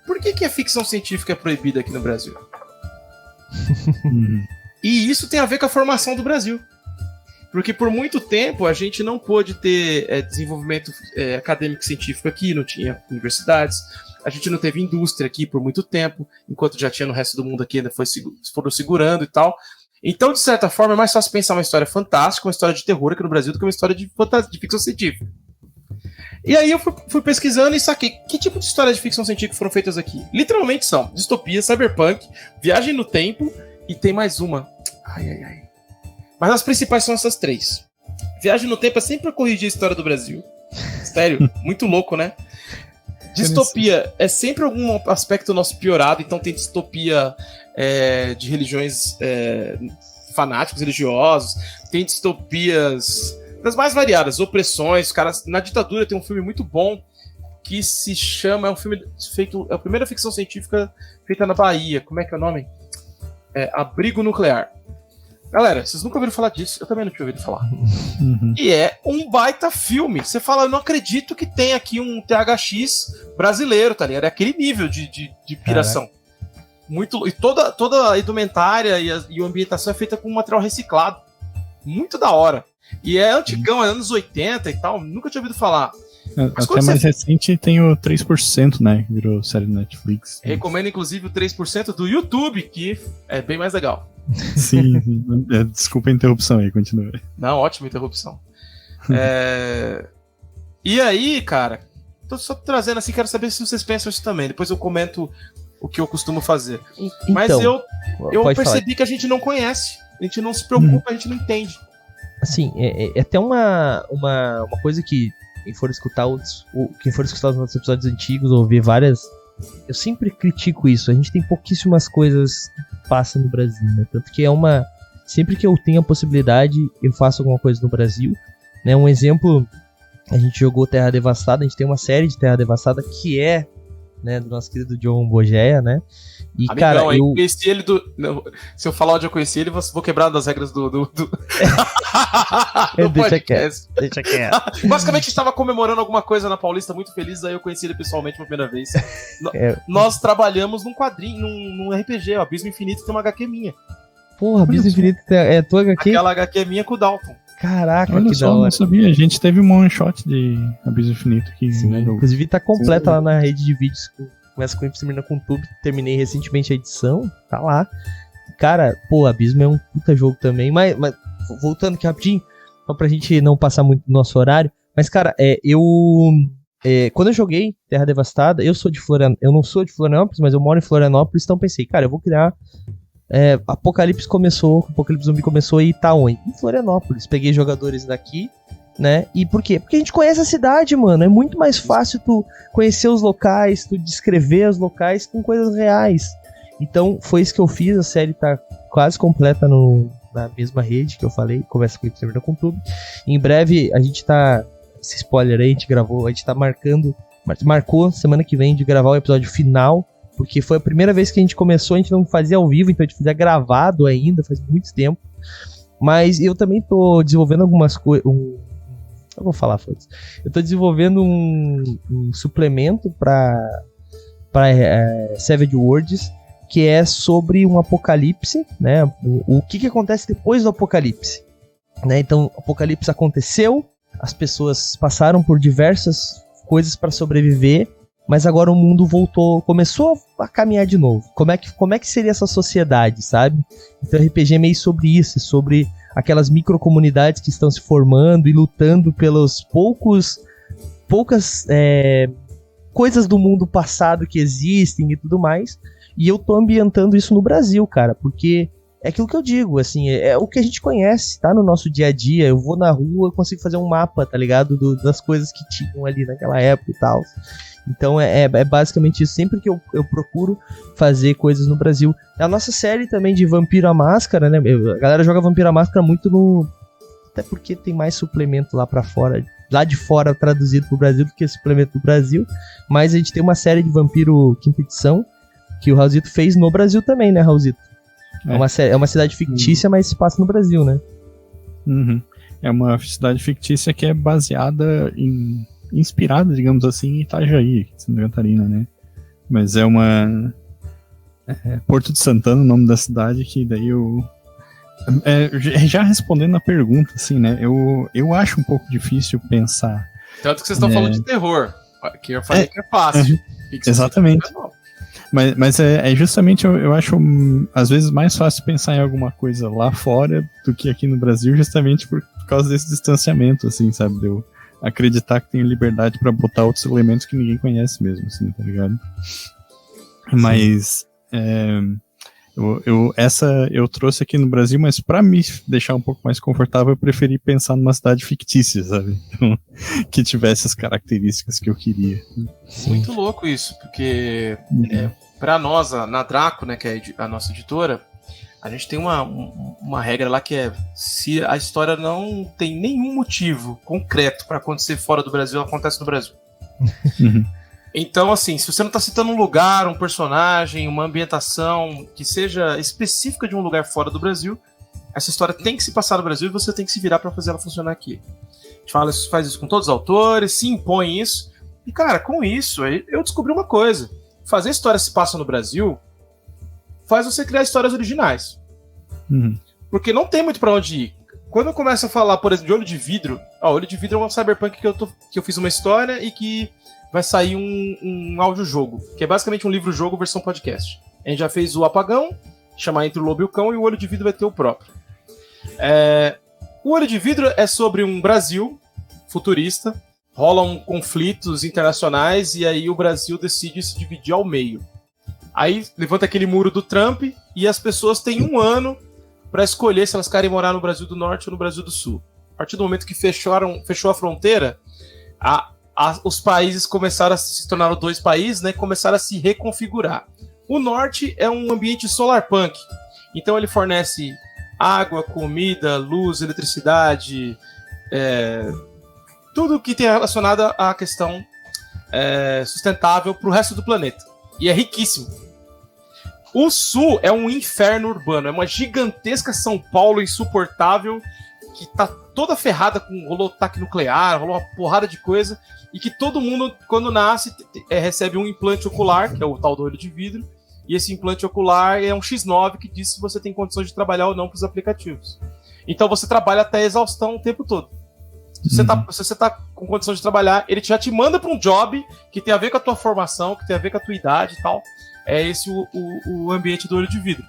por que a ficção científica é proibida aqui no Brasil. E isso tem a ver com a formação do Brasil. Porque por muito tempo a gente não pôde ter desenvolvimento acadêmico científico aqui, não tinha universidades, a gente não teve indústria aqui por muito tempo, enquanto já tinha no resto do mundo aqui, ainda foram segurando e tal. Então, de certa forma, é mais fácil pensar uma história fantástica, uma história de terror aqui no Brasil do que uma história de ficção científica. E aí eu fui pesquisando e saquei que tipo de histórias de ficção científica foram feitas aqui. Literalmente são distopia, cyberpunk, viagem no tempo e tem mais uma. Ai. Mas as principais são essas 3. Viagem no tempo é sempre pra corrigir a história do Brasil. Sério, muito louco, né? Distopia é sempre algum aspecto nosso piorado, então tem distopia de religiões fanáticos religiosos, tem distopias das mais variadas, opressões, caras. Na ditadura tem um filme muito bom que se chama, é um filme feito, é a primeira ficção científica feita na Bahia. Como é que é o nome? Abrigo Nuclear. Galera, vocês nunca ouviram falar disso? Eu também não tinha ouvido falar. E é um baita filme. Você fala, eu não acredito que tem aqui um THX brasileiro, tá ligado? É aquele nível de piração. Muito, e toda a indumentária e a ambientação é feita com material reciclado. Muito da hora. E é antigão, é anos 80 e tal. Nunca tinha ouvido falar. Até mais recente tem o 3%, né? Que virou série do Netflix. Recomendo, inclusive, o 3% do YouTube, que é bem mais legal. Sim. Desculpa a interrupção aí, continua. Não, ótima interrupção. E aí, cara, tô só trazendo assim, quero saber se vocês pensam isso também. Depois eu comento o que eu costumo fazer. Então, mas eu percebi falar. que a gente não conhece. A gente não se preocupa, a gente não entende. Assim, é até uma coisa que quem for escutar os nossos episódios antigos ou ver várias, eu sempre critico isso. A gente tem pouquíssimas coisas que passam no Brasil, né? Tanto que sempre que eu tenho a possibilidade, eu faço alguma coisa no Brasil, né? Um exemplo, a gente jogou Terra Devastada, a gente tem uma série de Terra Devastada que é, né, do nosso querido John Bogeia, né? E, amigão, cara, eu conheci ele se eu falar onde eu conheci ele, vou quebrar das regras do deixa quieto. Basicamente, a gente estava comemorando alguma coisa na Paulista, muito feliz, aí eu conheci ele pessoalmente pela primeira vez. Nós trabalhamos num quadrinho, num RPG, o Abismo Infinito tem uma HQ minha. Porra, Abismo Infinito é tua HQ? Aquela HQ é minha com o Dalton. Caraca, olha que só, da hora. Não sabia. A gente teve um one shot de Abismo Infinito aqui. Sim, né, inclusive tá completa lá na rede de vídeos. Começa com isso, termina com tudo. Terminei recentemente a edição, tá lá. Cara, pô, Abismo é um puta jogo também. Mas voltando aqui rapidinho, só pra gente não passar muito do nosso horário. Mas, cara, quando eu joguei Terra Devastada, eu não sou de Florianópolis, mas eu moro em Florianópolis, então pensei, cara, eu vou criar. Apocalipse Zumbi começou e tá onde? Em Florianópolis. Peguei jogadores daqui, né? E por quê? Porque a gente conhece a cidade, mano. É muito mais fácil tu conhecer os locais, tu descrever os locais com coisas reais. Então, foi isso que eu fiz. A série tá quase completa na mesma rede que eu falei. Começa com o Termina com tudo. Em breve, a gente tá... Esse spoiler aí, a gente tá marcou semana que vem de gravar o episódio final. Porque foi a primeira vez que a gente começou, a gente não fazia ao vivo, então a gente fazia gravado ainda, faz muito tempo. Mas eu também tô desenvolvendo algumas coisas. Eu vou falar, foda-se. Eu tô desenvolvendo um suplemento para Savage Worlds, que é sobre um apocalipse, né? O que acontece depois do apocalipse. Né? Então, o apocalipse aconteceu, as pessoas passaram por diversas coisas para sobreviver. Mas agora o mundo começou a caminhar de novo. Como é que seria essa sociedade, sabe? Então o RPG é meio sobre isso, sobre aquelas microcomunidades que estão se formando e lutando pelas poucas coisas do mundo passado que existem e tudo mais. E eu tô ambientando isso no Brasil, cara, porque é aquilo que eu digo, assim, é o que a gente conhece, tá no nosso dia a dia. Eu vou na rua, eu consigo fazer um mapa, tá ligado? Das coisas que tinham ali naquela época e tal. Então é basicamente isso. Sempre que eu procuro fazer coisas no Brasil. A nossa série também de Vampiro à Máscara, né? A galera joga Vampiro à Máscara muito até porque tem mais suplemento lá pra fora, lá de fora traduzido pro Brasil do que suplemento do Brasil. Mas a gente tem uma série de Vampiro quinta edição que o Raulzito fez no Brasil também, né, Raulzito? É uma cidade fictícia, mas se passa no Brasil, né? Uhum. É uma cidade fictícia que é baseada inspirada, digamos assim, em Itajaí, Santa Catarina, né? Mas é uma... Porto de Santana, o nome da cidade, que daí eu... já respondendo a pergunta, assim, né? Eu acho um pouco difícil pensar... Tanto que vocês estão falando de terror, que eu falei que é fácil. Exatamente. Mas é justamente, eu acho, às vezes, mais fácil pensar em alguma coisa lá fora do que aqui no Brasil, justamente por causa desse distanciamento, assim, sabe? De eu acreditar que tenho liberdade pra botar outros elementos que ninguém conhece mesmo, assim, tá ligado? Sim. Mas eu trouxe aqui no Brasil, mas pra me deixar um pouco mais confortável, eu preferi pensar numa cidade fictícia, sabe? Então, que tivesse as características que eu queria. Sim. Muito louco isso, porque pra nós, na Draco, né, que é a nossa editora, A gente tem uma regra lá que é: se a história não tem nenhum motivo concreto para acontecer fora do Brasil, ela acontece no Brasil. Então, assim, se você não está citando um lugar, um personagem, uma ambientação que seja específica de um lugar fora do Brasil, essa história tem que se passar no Brasil e você tem que se virar para fazer ela funcionar aqui. A gente faz isso com todos os autores, se impõe isso. E, cara, com isso, eu descobri uma coisa. Fazer história se passa no Brasil faz você criar histórias originais. Porque não tem muito pra onde ir. Quando eu começo a falar, por exemplo, de Olho de Vidro... Olho de Vidro é um cyberpunk que eu fiz uma história e que vai sair um audiojogo, que é basicamente um livro-jogo versão podcast. A gente já fez o Apagão, chamar Entre o Lobo e o Cão, e o Olho de Vidro vai ter o próprio. O Olho de Vidro é sobre um Brasil futurista, rolam conflitos internacionais e aí o Brasil decide se dividir ao meio. Aí levanta aquele muro do Trump e as pessoas têm 1 ano para escolher se elas querem morar no Brasil do Norte ou no Brasil do Sul. A partir do momento que fechou a fronteira, os países começaram a se tornar 2 países, né? Começaram a se reconfigurar. O Norte é um ambiente solarpunk, então ele fornece água, comida, luz, eletricidade, tudo que tem relacionado à questão sustentável para o resto do planeta. E é riquíssimo. O Sul é um inferno urbano, é uma gigantesca São Paulo insuportável, que tá toda ferrada, rolou ataque nuclear, rolou uma porrada de coisa, e que todo mundo, quando nasce, recebe um implante ocular, que é o tal do olho de vidro, e esse implante ocular é um X9 que diz se você tem condições de trabalhar ou não com os aplicativos. Então você trabalha até a exaustão o tempo todo. Se você tá com condição de trabalhar, ele já te manda para um job que tem a ver com a tua formação, que tem a ver com a tua idade e tal. É esse o ambiente do olho de vidro.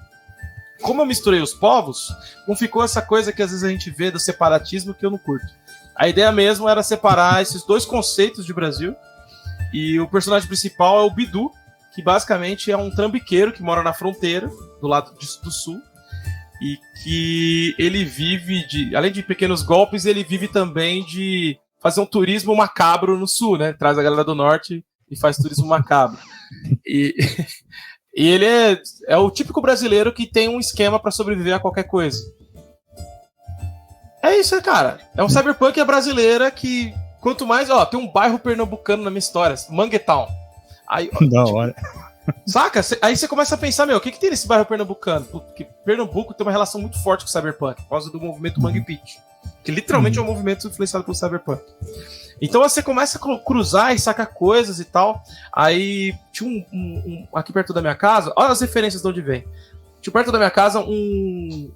Como eu misturei os povos, não ficou essa coisa que às vezes a gente vê do separatismo que eu não curto. A ideia mesmo era separar esses 2 conceitos de Brasil. E o personagem principal é o Bidu, que basicamente é um trambiqueiro que mora na fronteira, do lado do sul. E que ele vive além de pequenos golpes, ele vive também de fazer um turismo macabro no sul, né? Traz a galera do norte e faz turismo macabro. E ele é o típico brasileiro que tem um esquema pra sobreviver a qualquer coisa. É isso, cara. É um cyberpunk brasileira que, quanto mais... tem um bairro pernambucano na minha história, Manguetown. Aí, da hora. Saca? Aí você começa a pensar, o que tem nesse bairro pernambucano? Porque Pernambuco tem uma relação muito forte com o cyberpunk, por causa do movimento Mangue Beach, que literalmente é um movimento influenciado pelo cyberpunk. Então você começa a cruzar e sacar coisas e tal. Aí tinha aqui perto da minha casa, olha as referências de onde vem. Tinha perto da minha casa um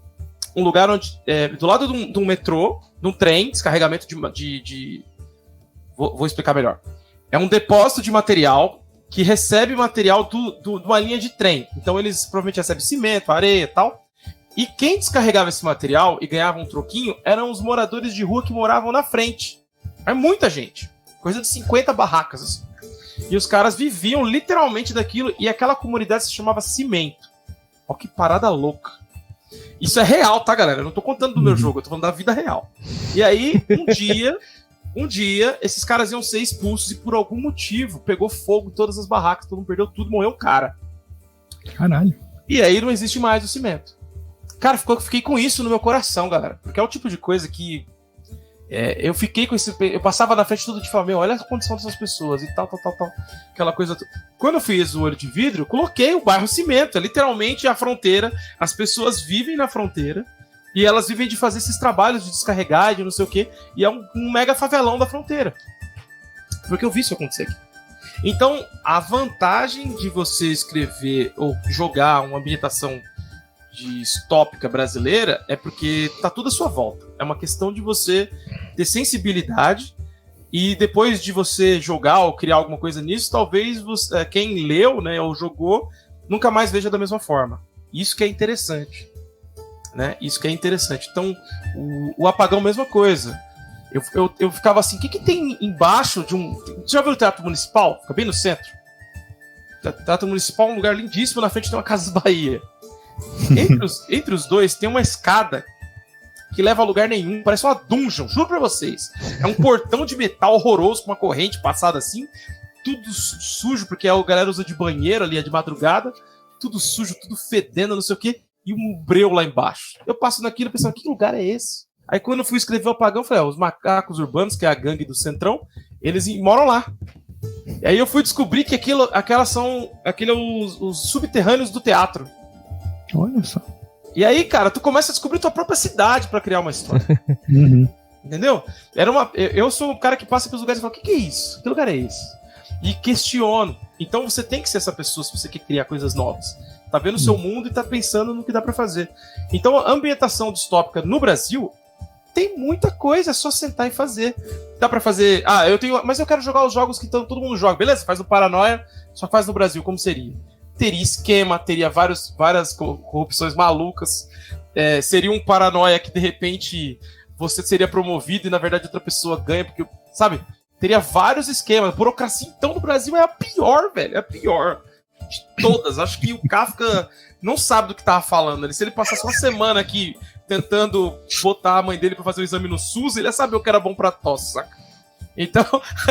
lugar onde, do lado de um metrô, de um trem, descarregamento de vou explicar melhor. É um depósito de material que recebe material de uma linha de trem. Então eles provavelmente recebem cimento, areia e tal. E quem descarregava esse material e ganhava um troquinho eram os moradores de rua que moravam na frente. É muita gente. Coisa de 50 barracas, assim. E os caras viviam literalmente daquilo, e aquela comunidade se chamava Cimento. Ó, que parada louca. Isso é real, tá, galera? Eu não tô contando do meu jogo, eu tô falando da vida real. E aí, um dia, esses caras iam ser expulsos e por algum motivo pegou fogo em todas as barracas, todo mundo perdeu tudo, morreu um cara. Caralho. E aí não existe mais o cimento. Cara, fiquei com isso no meu coração, galera. Porque é o tipo de coisa que eu fiquei com esse... Eu passava na frente tudo de falar, olha a condição dessas pessoas e tal. Aquela coisa... Quando eu fiz o Olho de Vidro, eu coloquei o bairro Cimento. É literalmente a fronteira. As pessoas vivem na fronteira. E elas vivem de fazer esses trabalhos de descarregar, de não sei o quê. E é um mega favelão da fronteira. Porque eu vi isso acontecer aqui. Então, a vantagem de você escrever ou jogar uma ambientação distópica brasileira é porque tá tudo à sua volta. É uma questão de você ter sensibilidade e depois de você jogar ou criar alguma coisa nisso, talvez você, quem leu, né, ou jogou, nunca mais veja da mesma forma. Isso que é interessante. Né? Isso que é interessante. Então, o Apagão, mesma coisa. Eu ficava assim, o que tem embaixo de um... Você já viu o Teatro Municipal? Fica bem no centro. O Teatro Municipal é um lugar lindíssimo, na frente tem uma Casa Bahia. Entre os dois tem uma escada que leva a lugar nenhum, parece uma dungeon, juro pra vocês. É um portão de metal horroroso com uma corrente passada assim, tudo sujo, porque a galera usa de banheiro ali, é de madrugada, tudo sujo, tudo fedendo, não sei o quê. e um breu lá embaixo. Eu passo naquilo pensando, que lugar é esse? Aí quando eu fui escrever o Apagão, eu falei, os macacos urbanos, que é a gangue do Centrão, eles moram lá. E aí eu fui descobrir que aqueles são os subterrâneos do teatro. Olha só. E aí, cara, tu começa a descobrir tua própria cidade pra criar uma história. Entendeu? Eu sou um cara que passa pelos lugares e fala, o que é isso? Que lugar é esse? E questiono. Então você tem que ser essa pessoa se você quer criar coisas novas. Tá vendo o seu mundo e tá pensando no que dá pra fazer. Então a ambientação distópica no Brasil tem muita coisa, é só sentar e fazer. Dá pra fazer... mas eu quero jogar os jogos que todo mundo joga. Beleza, faz no Paranoia, só faz no Brasil, como seria? Teria esquema, teria várias corrupções malucas. Seria um Paranoia que, de repente, você seria promovido e, na verdade, outra pessoa ganha, porque, sabe? Teria vários esquemas. A burocracia, então, no Brasil é a pior, velho. É a pior de todas. Acho que o Kafka não sabe do que tava falando. Se ele passasse uma semana aqui tentando botar a mãe dele pra fazer o exame no SUS, ele ia saber o que era bom pra tosse, saca? Então,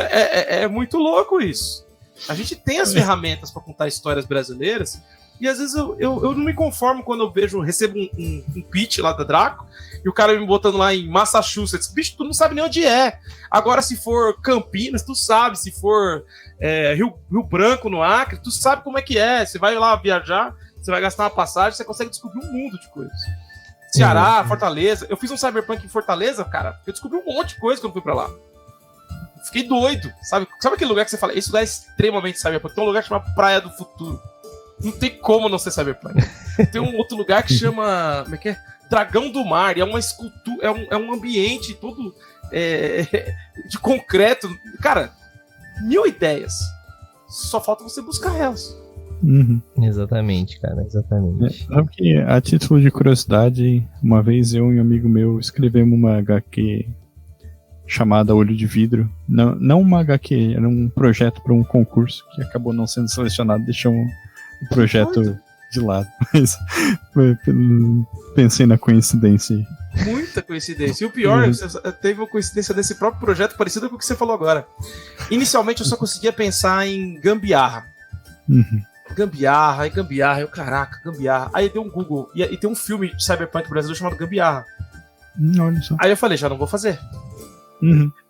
é muito louco isso. A gente tem as ferramentas pra contar histórias brasileiras e às vezes eu não me conformo quando eu recebo um pitch lá da Draco e o cara me botando lá em Massachusetts. Bicho, tu não sabe nem onde é. Agora, se for Campinas, tu sabe. Se for Rio Branco, no Acre, tu sabe como é que é. Você vai lá viajar, você vai gastar uma passagem, você consegue descobrir um mundo de coisas. Ceará, Fortaleza. Eu fiz um Cyberpunk em Fortaleza, cara. Eu descobri um monte de coisa quando fui pra lá. Fiquei doido, sabe? Sabe aquele lugar que você fala, esse lugar é extremamente Cyberpunk? Tem um lugar que chama Praia do Futuro. Não tem como não ser Cyberpunk. Tem um outro lugar que chama... Como é que é? Dragão do Mar. E é uma escultura... É um ambiente todo de concreto. Cara, 1000 ideias. Só falta você buscar elas. Exatamente, cara, exatamente. Sabe que, a título de curiosidade, uma vez eu e um amigo meu escrevemos uma HQ chamada Olho de Vidro. Não uma HQ, era um projeto para um concurso que acabou não sendo selecionado, deixou o projeto de lado. Mas pensei na coincidência aí. Muita coincidência. E o pior, teve uma coincidência desse próprio projeto parecida com o que você falou agora. Inicialmente eu só conseguia pensar em gambiarra. Gambiarra, caraca, gambiarra. Aí deu um Google, e tem um filme de Cyberpunk brasileiro chamado Gambiarra. Olha só. Aí eu falei, já não vou fazer.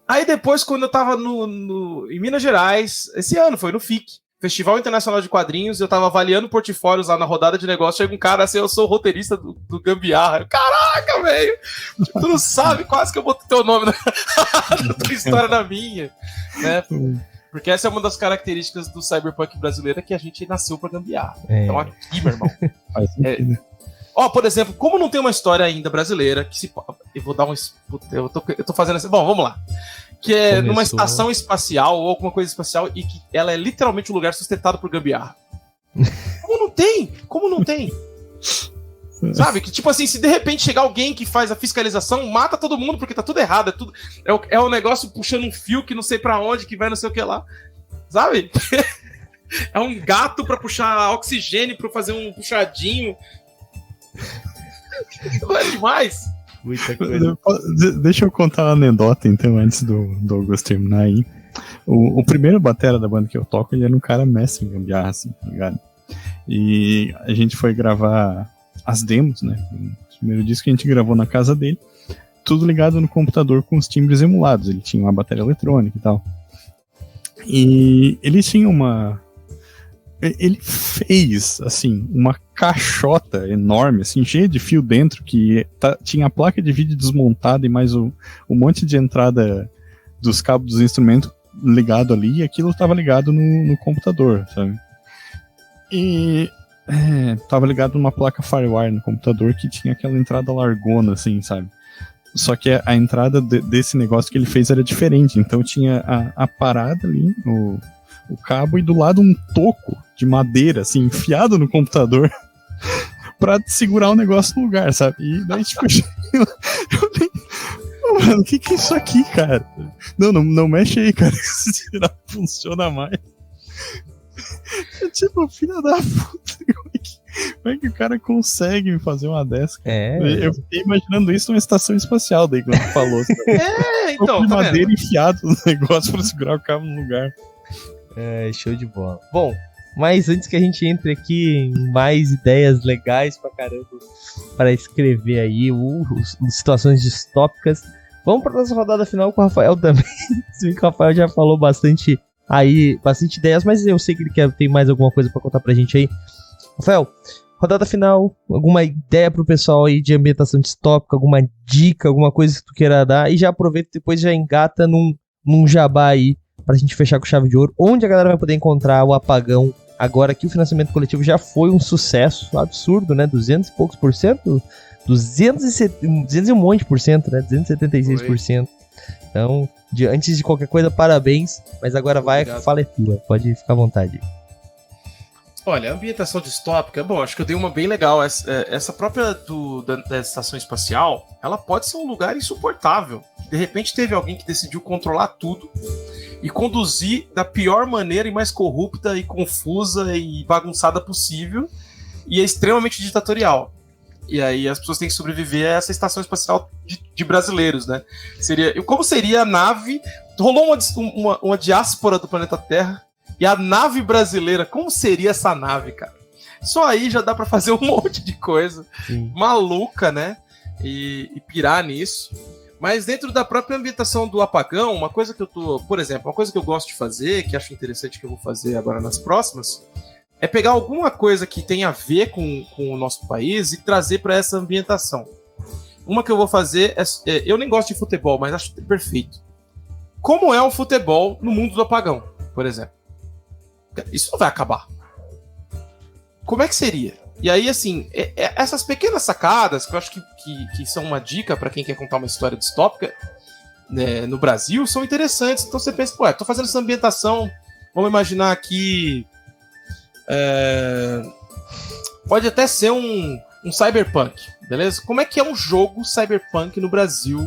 Aí depois, quando eu tava em Minas Gerais, esse ano, foi no FIC, Festival Internacional de Quadrinhos, eu tava avaliando portfólios lá na rodada de negócio, chega um cara assim, eu sou o roteirista do Gambiarra. Caraca, velho! Tu não sabe, quase que eu boto teu nome na tua história na minha, né? Porque essa é uma das características do Cyberpunk brasileiro, é que a gente nasceu pra gambiarra. Então aqui, meu irmão. Faz sentido. Por exemplo, como não tem uma história ainda brasileira, que se... Eu vou dar um... Eu tô fazendo assim... Bom, vamos lá. Que é numa estação espacial ou alguma coisa espacial e que ela é literalmente um lugar sustentado por gambiarra. Como não tem? Sabe? Que tipo assim, se de repente chegar alguém que faz a fiscalização, mata todo mundo porque tá tudo errado. É um negócio puxando um fio que não sei pra onde, que vai não sei o que lá. Sabe? É um gato pra puxar oxigênio, pra fazer um puxadinho. Não é demais? Muita coisa. Deixa eu contar uma anedota então, antes do Douglas terminar aí. O primeiro batera da banda que eu toco, ele era um cara mestre em gambiarra, assim, tá ligado? E a gente foi gravar as demos, né? O primeiro disco que a gente gravou na casa dele, tudo ligado no computador com os timbres emulados. Ele tinha uma bateria eletrônica e tal. E ele tinha ele fez, assim, uma caixota enorme, assim, cheia de fio dentro, que tinha a placa de vídeo desmontada e mais um monte de entrada dos cabos dos instrumentos ligado ali, e aquilo estava ligado no computador, sabe? E estava ligado numa placa Firewire no computador que tinha aquela entrada largona, assim, sabe? Só que a entrada desse negócio que ele fez era diferente, então tinha a parada ali, o cabo, e do lado um toco de madeira, assim, enfiado no computador pra segurar o negócio no lugar, sabe? E daí, tipo, eu nem... Mano, o que é isso aqui, cara? Não mexe aí, cara, esse tirar funciona mais. Tipo, filha da puta, como é que o cara consegue fazer uma dessa? Eu fiquei imaginando isso numa estação espacial, daí quando falou. Então, de madeira enfiado no negócio pra segurar o cabo no lugar. Show de bola. Bom, Mas antes que a gente entre aqui em mais ideias legais pra caramba para escrever aí situações distópicas, vamos pra nossa rodada final com o Rafael também. Se bem que o Rafael já falou bastante ideias, mas eu sei que ele tem mais alguma coisa pra contar pra gente aí. Rafael, rodada final, alguma ideia pro pessoal aí de ambientação distópica, alguma dica, alguma coisa que tu queira dar, e já aproveita e depois já engata num jabá aí pra gente fechar com chave de ouro, onde a galera vai poder encontrar o Apagão, agora que o financiamento coletivo já foi um sucesso absurdo, né? 200 e poucos por cento? 200 e um monte por cento, né? 276%. Então, antes de qualquer coisa, parabéns, mas agora vai, fala é tua, pode ficar à vontade. Olha, a ambientação distópica, bom, acho que eu dei uma bem legal. Essa própria da estação espacial, ela pode ser um lugar insuportável. De repente teve alguém que decidiu controlar tudo e conduzir da pior maneira e mais corrupta e confusa e bagunçada possível, e é extremamente ditatorial. E aí as pessoas têm que sobreviver a essa estação espacial de brasileiros, né? Como seria a nave... Rolou uma diáspora do planeta Terra. E a nave brasileira, como seria essa nave, cara? Só aí já dá pra fazer um monte de coisa maluca, né? E pirar nisso. Mas dentro da própria ambientação do Apagão, uma coisa que por exemplo, uma coisa que eu gosto de fazer, que acho interessante que eu vou fazer agora nas próximas, é pegar alguma coisa que tenha a ver com o nosso país e trazer pra essa ambientação. Uma que eu vou fazer eu nem gosto de futebol, mas acho perfeito. Como é o futebol no mundo do Apagão, por exemplo? Isso não vai acabar. Como é que seria? E aí, assim, essas pequenas sacadas, que eu acho que são uma dica para quem quer contar uma história distópica, né, no Brasil, são interessantes. Então você pensa, tô fazendo essa ambientação, vamos imaginar aqui... pode até ser um cyberpunk, beleza? Como é que é um jogo cyberpunk no Brasil,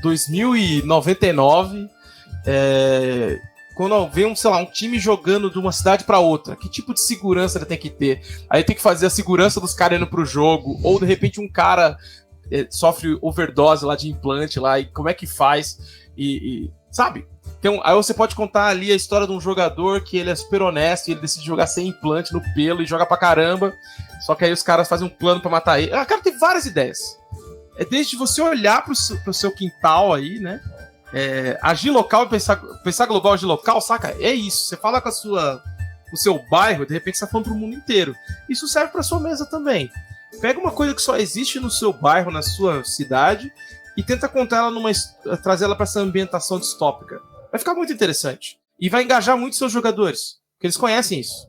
2099, quando vê um time jogando de uma cidade pra outra, que tipo de segurança ele tem que ter? Aí tem que fazer a segurança dos caras indo pro jogo, ou de repente um cara sofre overdose lá de implante lá, e como é que faz? Sabe? Então, aí você pode contar ali a história de um jogador que ele é super honesto e ele decide jogar sem implante no pelo e joga pra caramba, só que aí os caras fazem um plano pra matar ele. Cara, tem várias ideias. É desde você olhar pro seu quintal aí, né? Agir local e pensar global, agir local, saca? É isso. Você fala com o seu bairro, de repente você tá falando pro mundo inteiro. Isso serve pra sua mesa também. Pega uma coisa que só existe no seu bairro, na sua cidade, e tenta contar ela trazer ela pra essa ambientação distópica. Vai ficar muito interessante. E vai engajar muito seus jogadores, porque eles conhecem isso.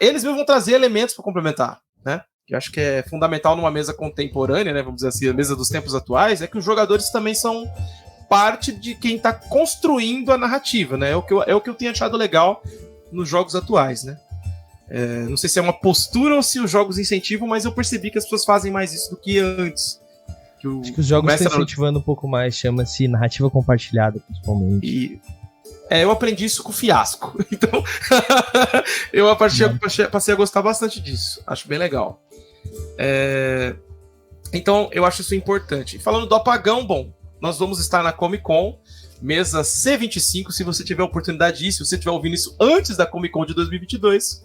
Eles mesmos vão trazer elementos pra complementar, né? Que eu acho que é fundamental numa mesa contemporânea, né? Vamos dizer assim, a mesa dos tempos atuais, é que os jogadores também são parte de quem está construindo a narrativa, né? É o que eu tenho achado legal nos jogos atuais, né? Não sei se é uma postura ou se os jogos incentivam, mas eu percebi que as pessoas fazem mais isso do que antes. Acho que os jogos estão incentivando um pouco mais, chama-se narrativa compartilhada, principalmente. Eu aprendi isso com o Fiasco. Então, eu passei a gostar bastante disso. Acho bem legal. Então, eu acho isso importante. Falando do Apagão, bom, nós vamos estar na Comic Con, mesa C25, se você tiver a oportunidade disso, se você estiver ouvindo isso antes da Comic Con de 2022,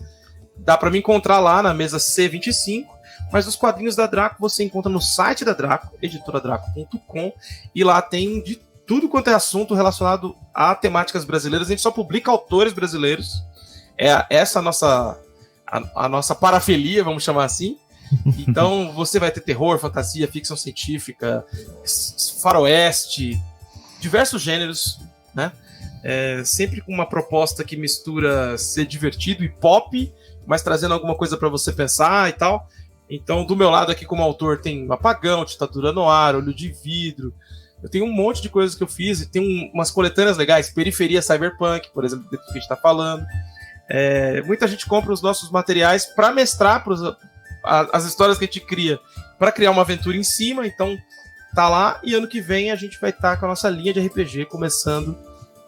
dá para me encontrar lá na mesa C25, mas os quadrinhos da Draco você encontra no site da Draco, editoradraco.com, e lá tem de tudo quanto é assunto relacionado a temáticas brasileiras. A gente só publica autores brasileiros, essa a nossa parafilia, vamos chamar assim. Então você vai ter terror, fantasia, ficção científica, faroeste, diversos gêneros, né? Sempre com uma proposta que mistura ser divertido e pop, mas trazendo alguma coisa para você pensar e tal. Então, do meu lado aqui como autor tem Apagão, Ditadura no Ar, Olho de Vidro. Eu tenho um monte de coisas que eu fiz, e tem umas coletâneas legais, Periferia Cyberpunk, por exemplo, do que a gente está falando. Muita gente compra os nossos materiais para mestrar as histórias que a gente cria, para criar uma aventura em cima. Então tá lá, e ano que vem a gente vai estar com a nossa linha de RPG, começando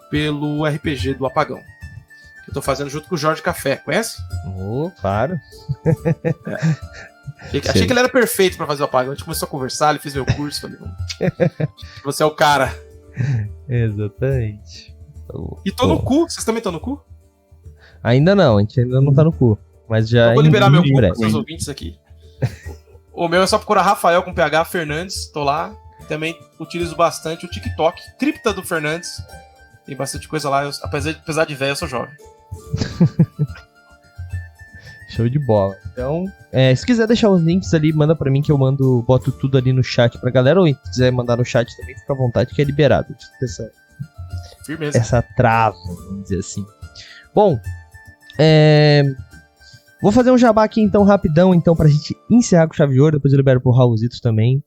pelo RPG do Apagão, que eu tô fazendo junto com o Jorge Café, conhece? Claro. Achei que ele era perfeito para fazer o Apagão. A gente começou a conversar, ele fez meu curso, falei, você é o cara. Exatamente. E tô no cu, vocês também estão no cu? Ainda não, a gente ainda não tá no cu. Mas já Eu vou liberar meu em cu para breve. seus ouvintes aqui. O meu é só procurar Rafael com PH Fernandes, tô lá. Também utilizo bastante o TikTok, Cripta do Fernandes. Tem bastante coisa lá, apesar de velho, eu sou jovem. Show de bola. Então, se quiser deixar os links ali, manda pra mim que eu boto tudo ali no chat pra galera. Ou se quiser mandar no chat também, fica à vontade, que é liberado. Firmeza. Essa trava, vamos dizer assim. Bom, vou fazer um jabá aqui então, rapidão, então, pra gente encerrar com chave de ouro. Depois eu libero pro Raulzito também.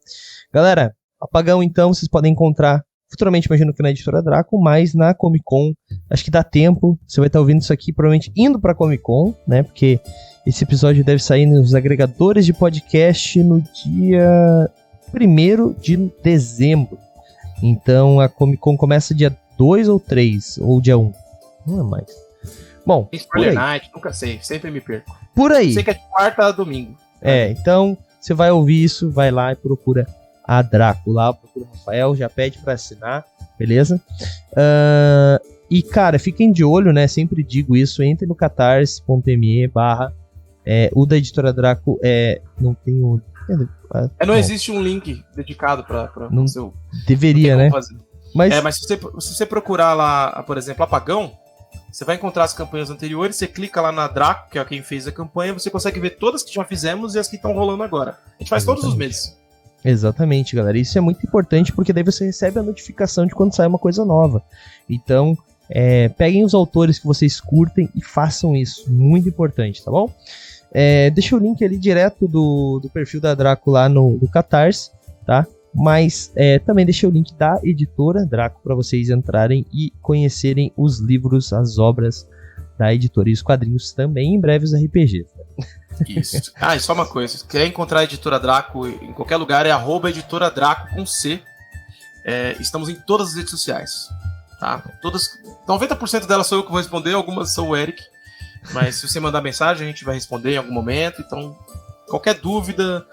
Galera, Apagão, então, vocês podem encontrar futuramente, imagino que na Editora Draco, mas na Comic Con, acho que dá tempo. Você vai estar ouvindo isso aqui, provavelmente indo pra Comic Con, né? Porque esse episódio deve sair nos agregadores de podcast no dia 1º de dezembro. Então a Comic Con começa dia 2 ou 3, ou dia 1. Não é mais. Bom, Spoiler Night, nunca sei, sempre me perco. Por aí. Sei que é de quarta a domingo. Então você vai ouvir isso, vai lá e procura a Draco lá, procura o Rafael, já pede pra assinar, beleza? E cara, fiquem de olho, né? Sempre digo isso, entre no catarse.me/ o da Editora Draco não tem o... Não existe um link dedicado pra não seu... Deveria, né? Fazer. Mas se você procurar lá, por exemplo, Apagão, você vai encontrar as campanhas anteriores, você clica lá na Draco, que é quem fez a campanha, você consegue ver todas que já fizemos e as que estão rolando agora. A gente faz todos os meses. Exatamente, galera. Isso é muito importante porque daí você recebe a notificação de quando sai uma coisa nova. Então, peguem os autores que vocês curtem e façam isso. Muito importante, tá bom? Deixa o link ali direto do perfil da Draco lá no Catarse, tá? Mas também deixei o link da Editora Draco para vocês entrarem e conhecerem os livros, as obras da editora e os quadrinhos também, em breve os RPGs. Isso. E só uma coisa, se quer encontrar a Editora Draco em qualquer lugar, é @Editora Draco com C. Estamos em todas as redes sociais. Tá? 90% delas sou eu que vou responder, algumas sou o Eric. Mas se você mandar mensagem, a gente vai responder em algum momento. Então, qualquer dúvida...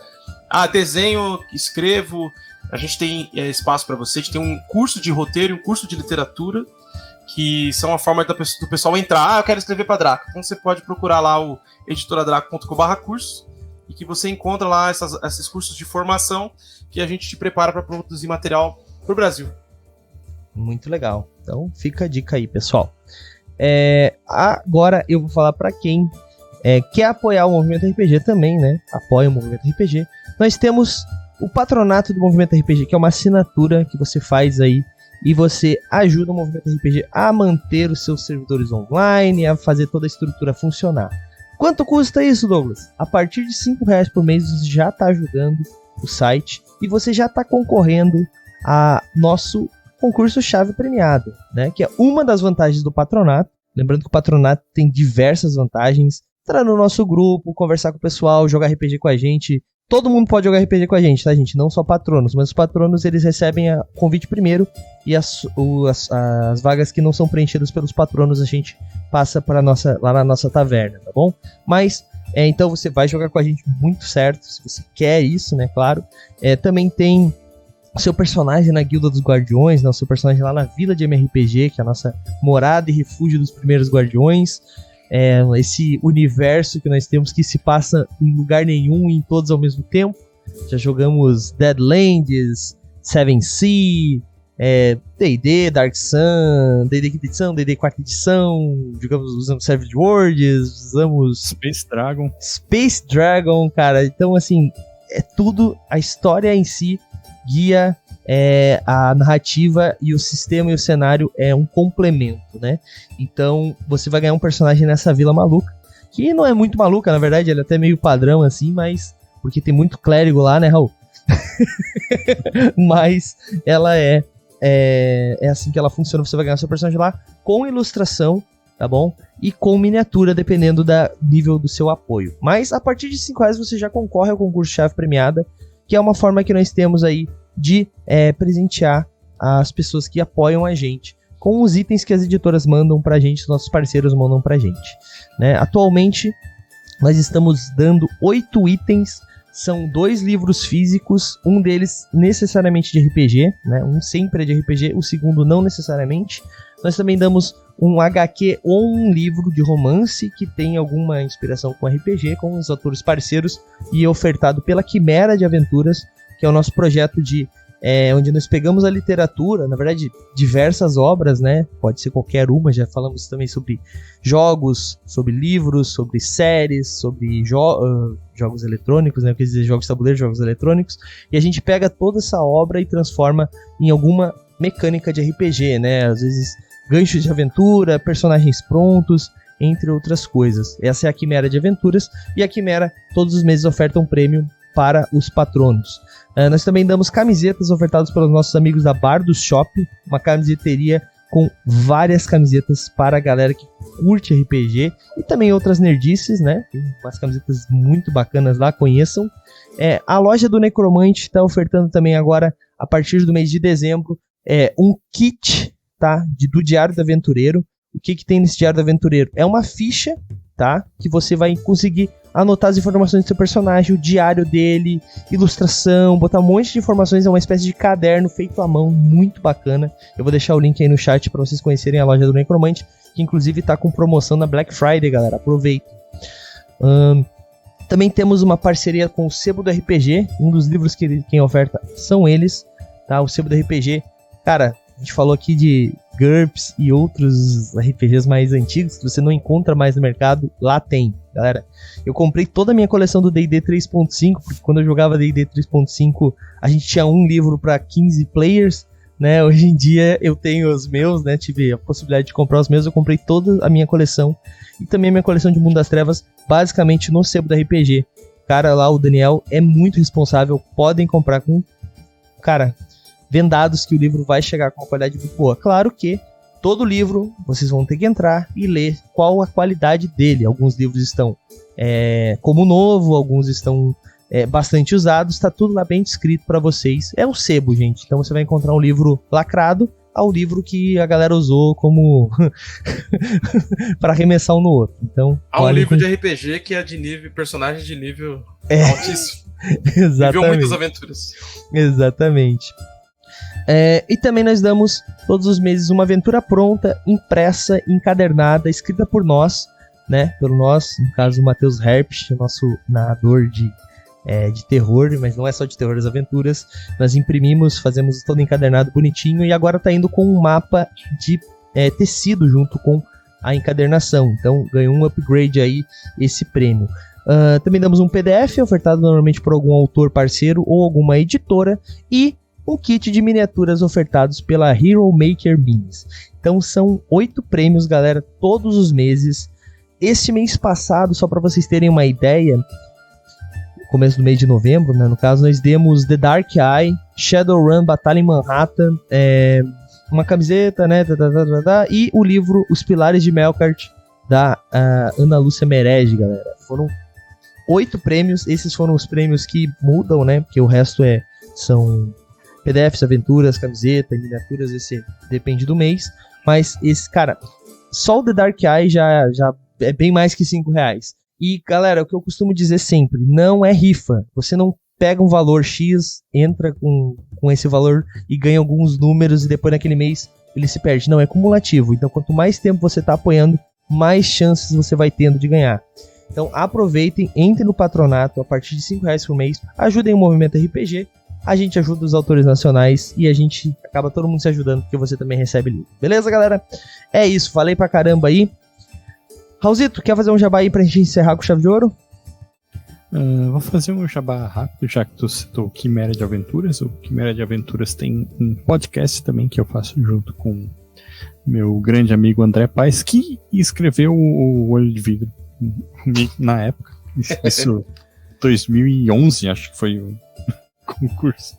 desenho, escrevo... A gente tem espaço para você. A gente tem um curso de roteiro e um curso de literatura, que são a forma do pessoal entrar. Eu quero escrever para Draco. Então você pode procurar lá o editoradraco.com/curso e que você encontra lá esses cursos de formação que a gente te prepara para produzir material para o Brasil. Muito legal. Então fica a dica aí, pessoal. Agora eu vou falar para quem quer apoiar o Movimento RPG também, né? Apoia o Movimento RPG. Nós temos o patronato do Movimento RPG, que é uma assinatura que você faz aí e você ajuda o Movimento RPG a manter os seus servidores online, a fazer toda a estrutura funcionar. Quanto custa isso, Douglas? A partir de R$5 por mês você já está ajudando o site e você já está concorrendo a nosso concurso Chave Premiada, né? Que é uma das vantagens do patronato. Lembrando que o patronato tem diversas vantagens. Entrar no nosso grupo, conversar com o pessoal, jogar RPG com a gente. Todo mundo pode jogar RPG com a gente, tá, gente? Não só patronos, mas os patronos eles recebem o convite primeiro e as vagas que não são preenchidas pelos patronos a gente passa lá na nossa taverna, tá bom? Mas, então você vai jogar com a gente muito certo, se você quer isso, né, claro. Também tem o seu personagem na Guilda dos Guardiões, né, o seu personagem lá na Vila de MRPG, que é a nossa morada e refúgio dos primeiros Guardiões. Esse universo que nós temos que se passa em lugar nenhum e em todos ao mesmo tempo. Já jogamos Deadlands, 7th, D&D, Dark Sun, D&D quinta edição, D&D quarta edição, usamos Savage Worlds, usamos Space Dragon, cara. Então assim, é tudo, a história em si guia a narrativa e o sistema e o cenário é um complemento, né? Então você vai ganhar um personagem nessa vila maluca, que não é muito maluca, na verdade, ele é até meio padrão assim, mas porque tem muito clérigo lá, né, Raul? Mas ela é assim que ela funciona. Você vai ganhar seu personagem lá com ilustração, tá bom? E com miniatura, dependendo do nível do seu apoio. Mas a partir de R$5 você já concorre ao concurso Chave Premiada, que é uma forma que nós temos aí de presentear as pessoas que apoiam a gente com os itens que as editoras mandam pra gente, os nossos parceiros mandam pra gente, né? Atualmente nós estamos dando 8 itens, são 2 livros físicos, um deles necessariamente de RPG, né? Um sempre é de RPG, o segundo não necessariamente. Nós também damos um HQ ou um livro de romance que tem alguma inspiração com RPG, com os autores parceiros, e ofertado pela Quimera de Aventuras, que é o nosso projeto onde nós pegamos a literatura, na verdade, diversas obras, né? Pode ser qualquer uma, já falamos também sobre jogos, sobre livros, sobre séries, sobre jogos eletrônicos, né? Quer dizer, jogos de tabuleiro, jogos eletrônicos, e a gente pega toda essa obra e transforma em alguma mecânica de RPG, né? Às vezes ganchos de aventura, personagens prontos, entre outras coisas. Essa é a Quimera de Aventuras, e a Quimera todos os meses oferta um prêmio para os patronos. Nós também damos camisetas ofertadas pelos nossos amigos da Bardos Shop, uma camiseteria com várias camisetas para a galera que curte RPG e também outras nerdices, né? Tem umas camisetas muito bacanas lá, conheçam. A loja do Necromante está ofertando também agora, a partir do mês de dezembro, um kit, tá? Do Diário do Aventureiro. O que tem nesse Diário do Aventureiro? É uma ficha, tá? Que você vai conseguir anotar as informações do seu personagem, o diário dele, ilustração, botar um monte de informações, é uma espécie de caderno feito à mão, muito bacana. Eu vou deixar o link aí no chat para vocês conhecerem a loja do Necromante, que inclusive tá com promoção na Black Friday, galera, aproveita. Também temos uma parceria com o Sebo do RPG, um dos livros que quem oferta são eles, tá? O Sebo do RPG, cara, a gente falou aqui de GURPS e outros RPGs mais antigos que você não encontra mais no mercado, lá tem, galera. Eu comprei toda a minha coleção do D&D 3.5, porque quando eu jogava D&D 3.5 a gente tinha um livro para 15 players, né? Hoje em dia eu tenho os meus, né? Tive a possibilidade de comprar os meus, eu comprei toda a minha coleção e também a minha coleção de Mundo das Trevas, basicamente no Sebo do RPG. Cara, lá o Daniel é muito responsável, podem comprar com... Cara, vendados que o livro vai chegar com uma qualidade muito boa. Claro que todo livro vocês vão ter que entrar e ler qual a qualidade dele. Alguns livros estão como novo, alguns estão bastante usados, tá tudo lá bem descrito para vocês. É um sebo, gente. Então você vai encontrar um livro lacrado ao livro que a galera usou como para arremessar um no outro. Então, há um livro de RPG que é de nível, personagem de nível altíssimo. Exatamente. Viveu muitas aventuras. Exatamente. E também nós damos todos os meses uma aventura pronta, impressa, encadernada, escrita por nós, né? Pelo nós, no caso o Matheus Herpsch, o nosso narrador de terror, mas não é só de terror as aventuras. Nós imprimimos, fazemos todo encadernado bonitinho e agora tá indo com um mapa de tecido junto com a encadernação. Então ganhou um upgrade aí esse prêmio. Também damos um PDF ofertado normalmente por algum autor parceiro ou alguma editora e um kit de miniaturas ofertados pela Hero Maker Minis. Então são 8 prêmios, galera, todos os meses. Este mês passado, só para vocês terem uma ideia, no começo do mês de novembro, né, no caso, nós demos The Dark Eye, Shadowrun, Batalha em Manhattan, uma camiseta, né, e o livro Os Pilares de Melkart, da Ana Lúcia Merege, galera. Foram 8 prêmios, esses foram os prêmios que mudam, né, porque o resto são PDFs, aventuras, camiseta, miniaturas, esse depende do mês. Mas esse, cara, só o The Dark Eye já é bem mais que R$5. E, galera, o que eu costumo dizer sempre, não é rifa. Você não pega um valor X, entra com esse valor e ganha alguns números e depois naquele mês ele se perde. Não, é cumulativo. Então, quanto mais tempo você está apoiando, mais chances você vai tendo de ganhar. Então, aproveitem, entrem no patronato a partir de R$5 por mês, ajudem o movimento RPG. A gente ajuda os autores nacionais e a gente acaba todo mundo se ajudando porque você também recebe livro. Beleza, galera? É isso, falei pra caramba aí. Raulzito, quer fazer um jabá aí pra gente encerrar com chave de ouro? Vou fazer um jabá rápido, já que tu citou Quimera de Aventuras. O Quimera de Aventuras tem um podcast também que eu faço junto com meu grande amigo André Paes, que escreveu o Olho de Vidro na época. Isso 2011, acho que foi o concurso.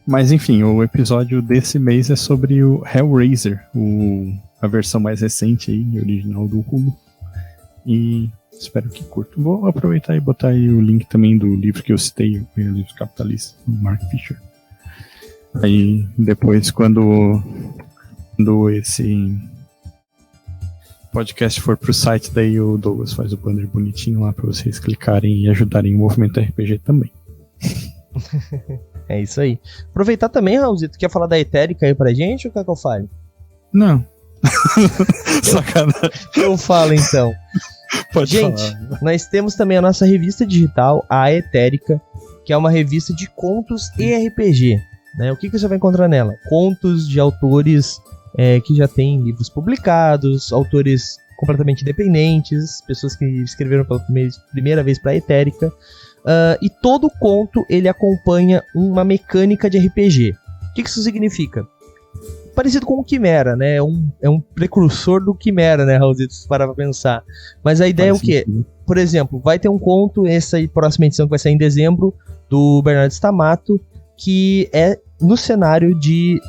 Mas enfim, o episódio desse mês é sobre o Hellraiser, a versão mais recente aí, original do Hulu. E espero que curtam. Vou aproveitar e botar aí o link também do livro que eu citei, o livro Capitalista, do Mark Fisher. Aí depois, quando esse podcast for pro site, daí o Douglas faz o banner bonitinho lá pra vocês clicarem e ajudarem o movimento RPG também. É isso aí. Aproveitar também, Raulzito, quer falar da Etérica aí pra gente ou quer que eu fale? Não. Sacanagem. Eu falo então. Pode Gente, falar. nós temos também a nossa revista digital, a Etérica, que é uma revista de contos e RPG. Né? O que você vai encontrar nela? Contos de autores que já têm livros publicados, autores completamente independentes, pessoas que escreveram pela primeira vez para a Etérica. E todo conto ele acompanha uma mecânica de RPG. O que isso significa? Parecido com o Quimera, né? É um precursor do Quimera, né, Raulzito? Se parar pra pensar. Mas a ideia é o quê? Por exemplo, vai ter um conto, essa próxima edição que vai sair em dezembro, do Bernardo Stamato, que é no cenário de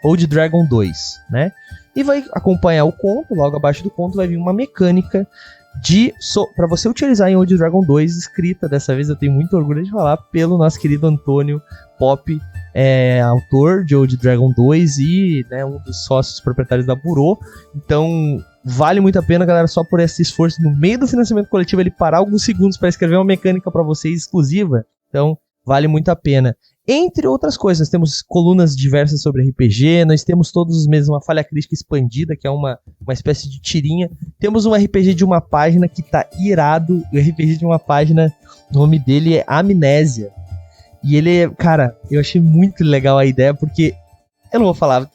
Old Dragon 2, né? E vai acompanhar o conto, logo abaixo do conto vai vir uma mecânica para você utilizar em Old Dragon 2, escrita, dessa vez eu tenho muito orgulho de falar, pelo nosso querido Antônio Pop, autor de Old Dragon 2 e um dos sócios proprietários da Burô. Então vale muito a pena, galera, só por esse esforço no meio do financiamento coletivo, ele parar alguns segundos para escrever uma mecânica para vocês exclusiva. Então vale muito a pena. Entre outras coisas, nós temos colunas diversas sobre RPG, nós temos todos os meses uma falha crítica expandida, que é uma espécie de tirinha. Temos um RPG de uma página que tá irado, o RPG de uma página, o nome dele é Amnésia. E ele, cara, eu achei muito legal a ideia, porque eu não vou falar,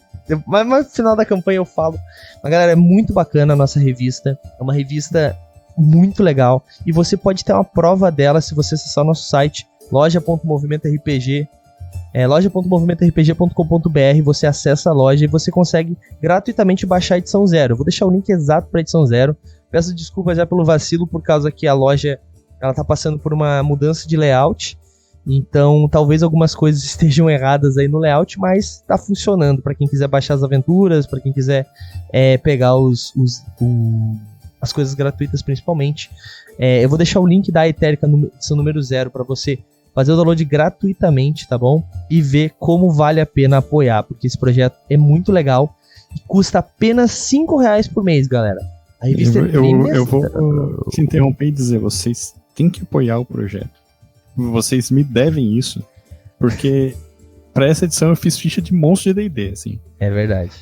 mas no final da campanha eu falo. Mas galera, é muito bacana a nossa revista, é uma revista muito legal, e você pode ter uma prova dela se você acessar o nosso site, loja.movimentorpg.com.br. Você acessa a loja e você consegue gratuitamente baixar a edição 0. Eu vou deixar o link exato para a edição 0. Peço desculpas já pelo vacilo, por causa que a loja ela tá passando por uma mudança de layout. Então talvez algumas coisas estejam erradas aí no layout, mas tá funcionando para quem quiser baixar as aventuras, para quem quiser pegar as coisas gratuitas principalmente. Eu vou deixar o link da Etérica edição número 0 para você fazer o download gratuitamente, tá bom? E ver como vale a pena apoiar, porque esse projeto é muito legal e custa apenas R$5 por mês, galera. A revista eu vou te interromper e dizer, vocês têm que apoiar o projeto. Vocês me devem isso, porque pra essa edição eu fiz ficha de monstro de D&D, assim. É verdade.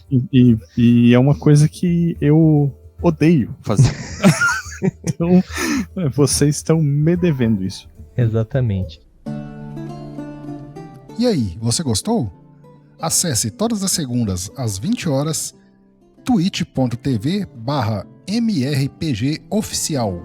E é uma coisa que eu odeio fazer. Então, vocês estão me devendo isso. Exatamente. E aí, você gostou? Acesse todas as segundas às 20 horas twitch.tv/mrpgoficial.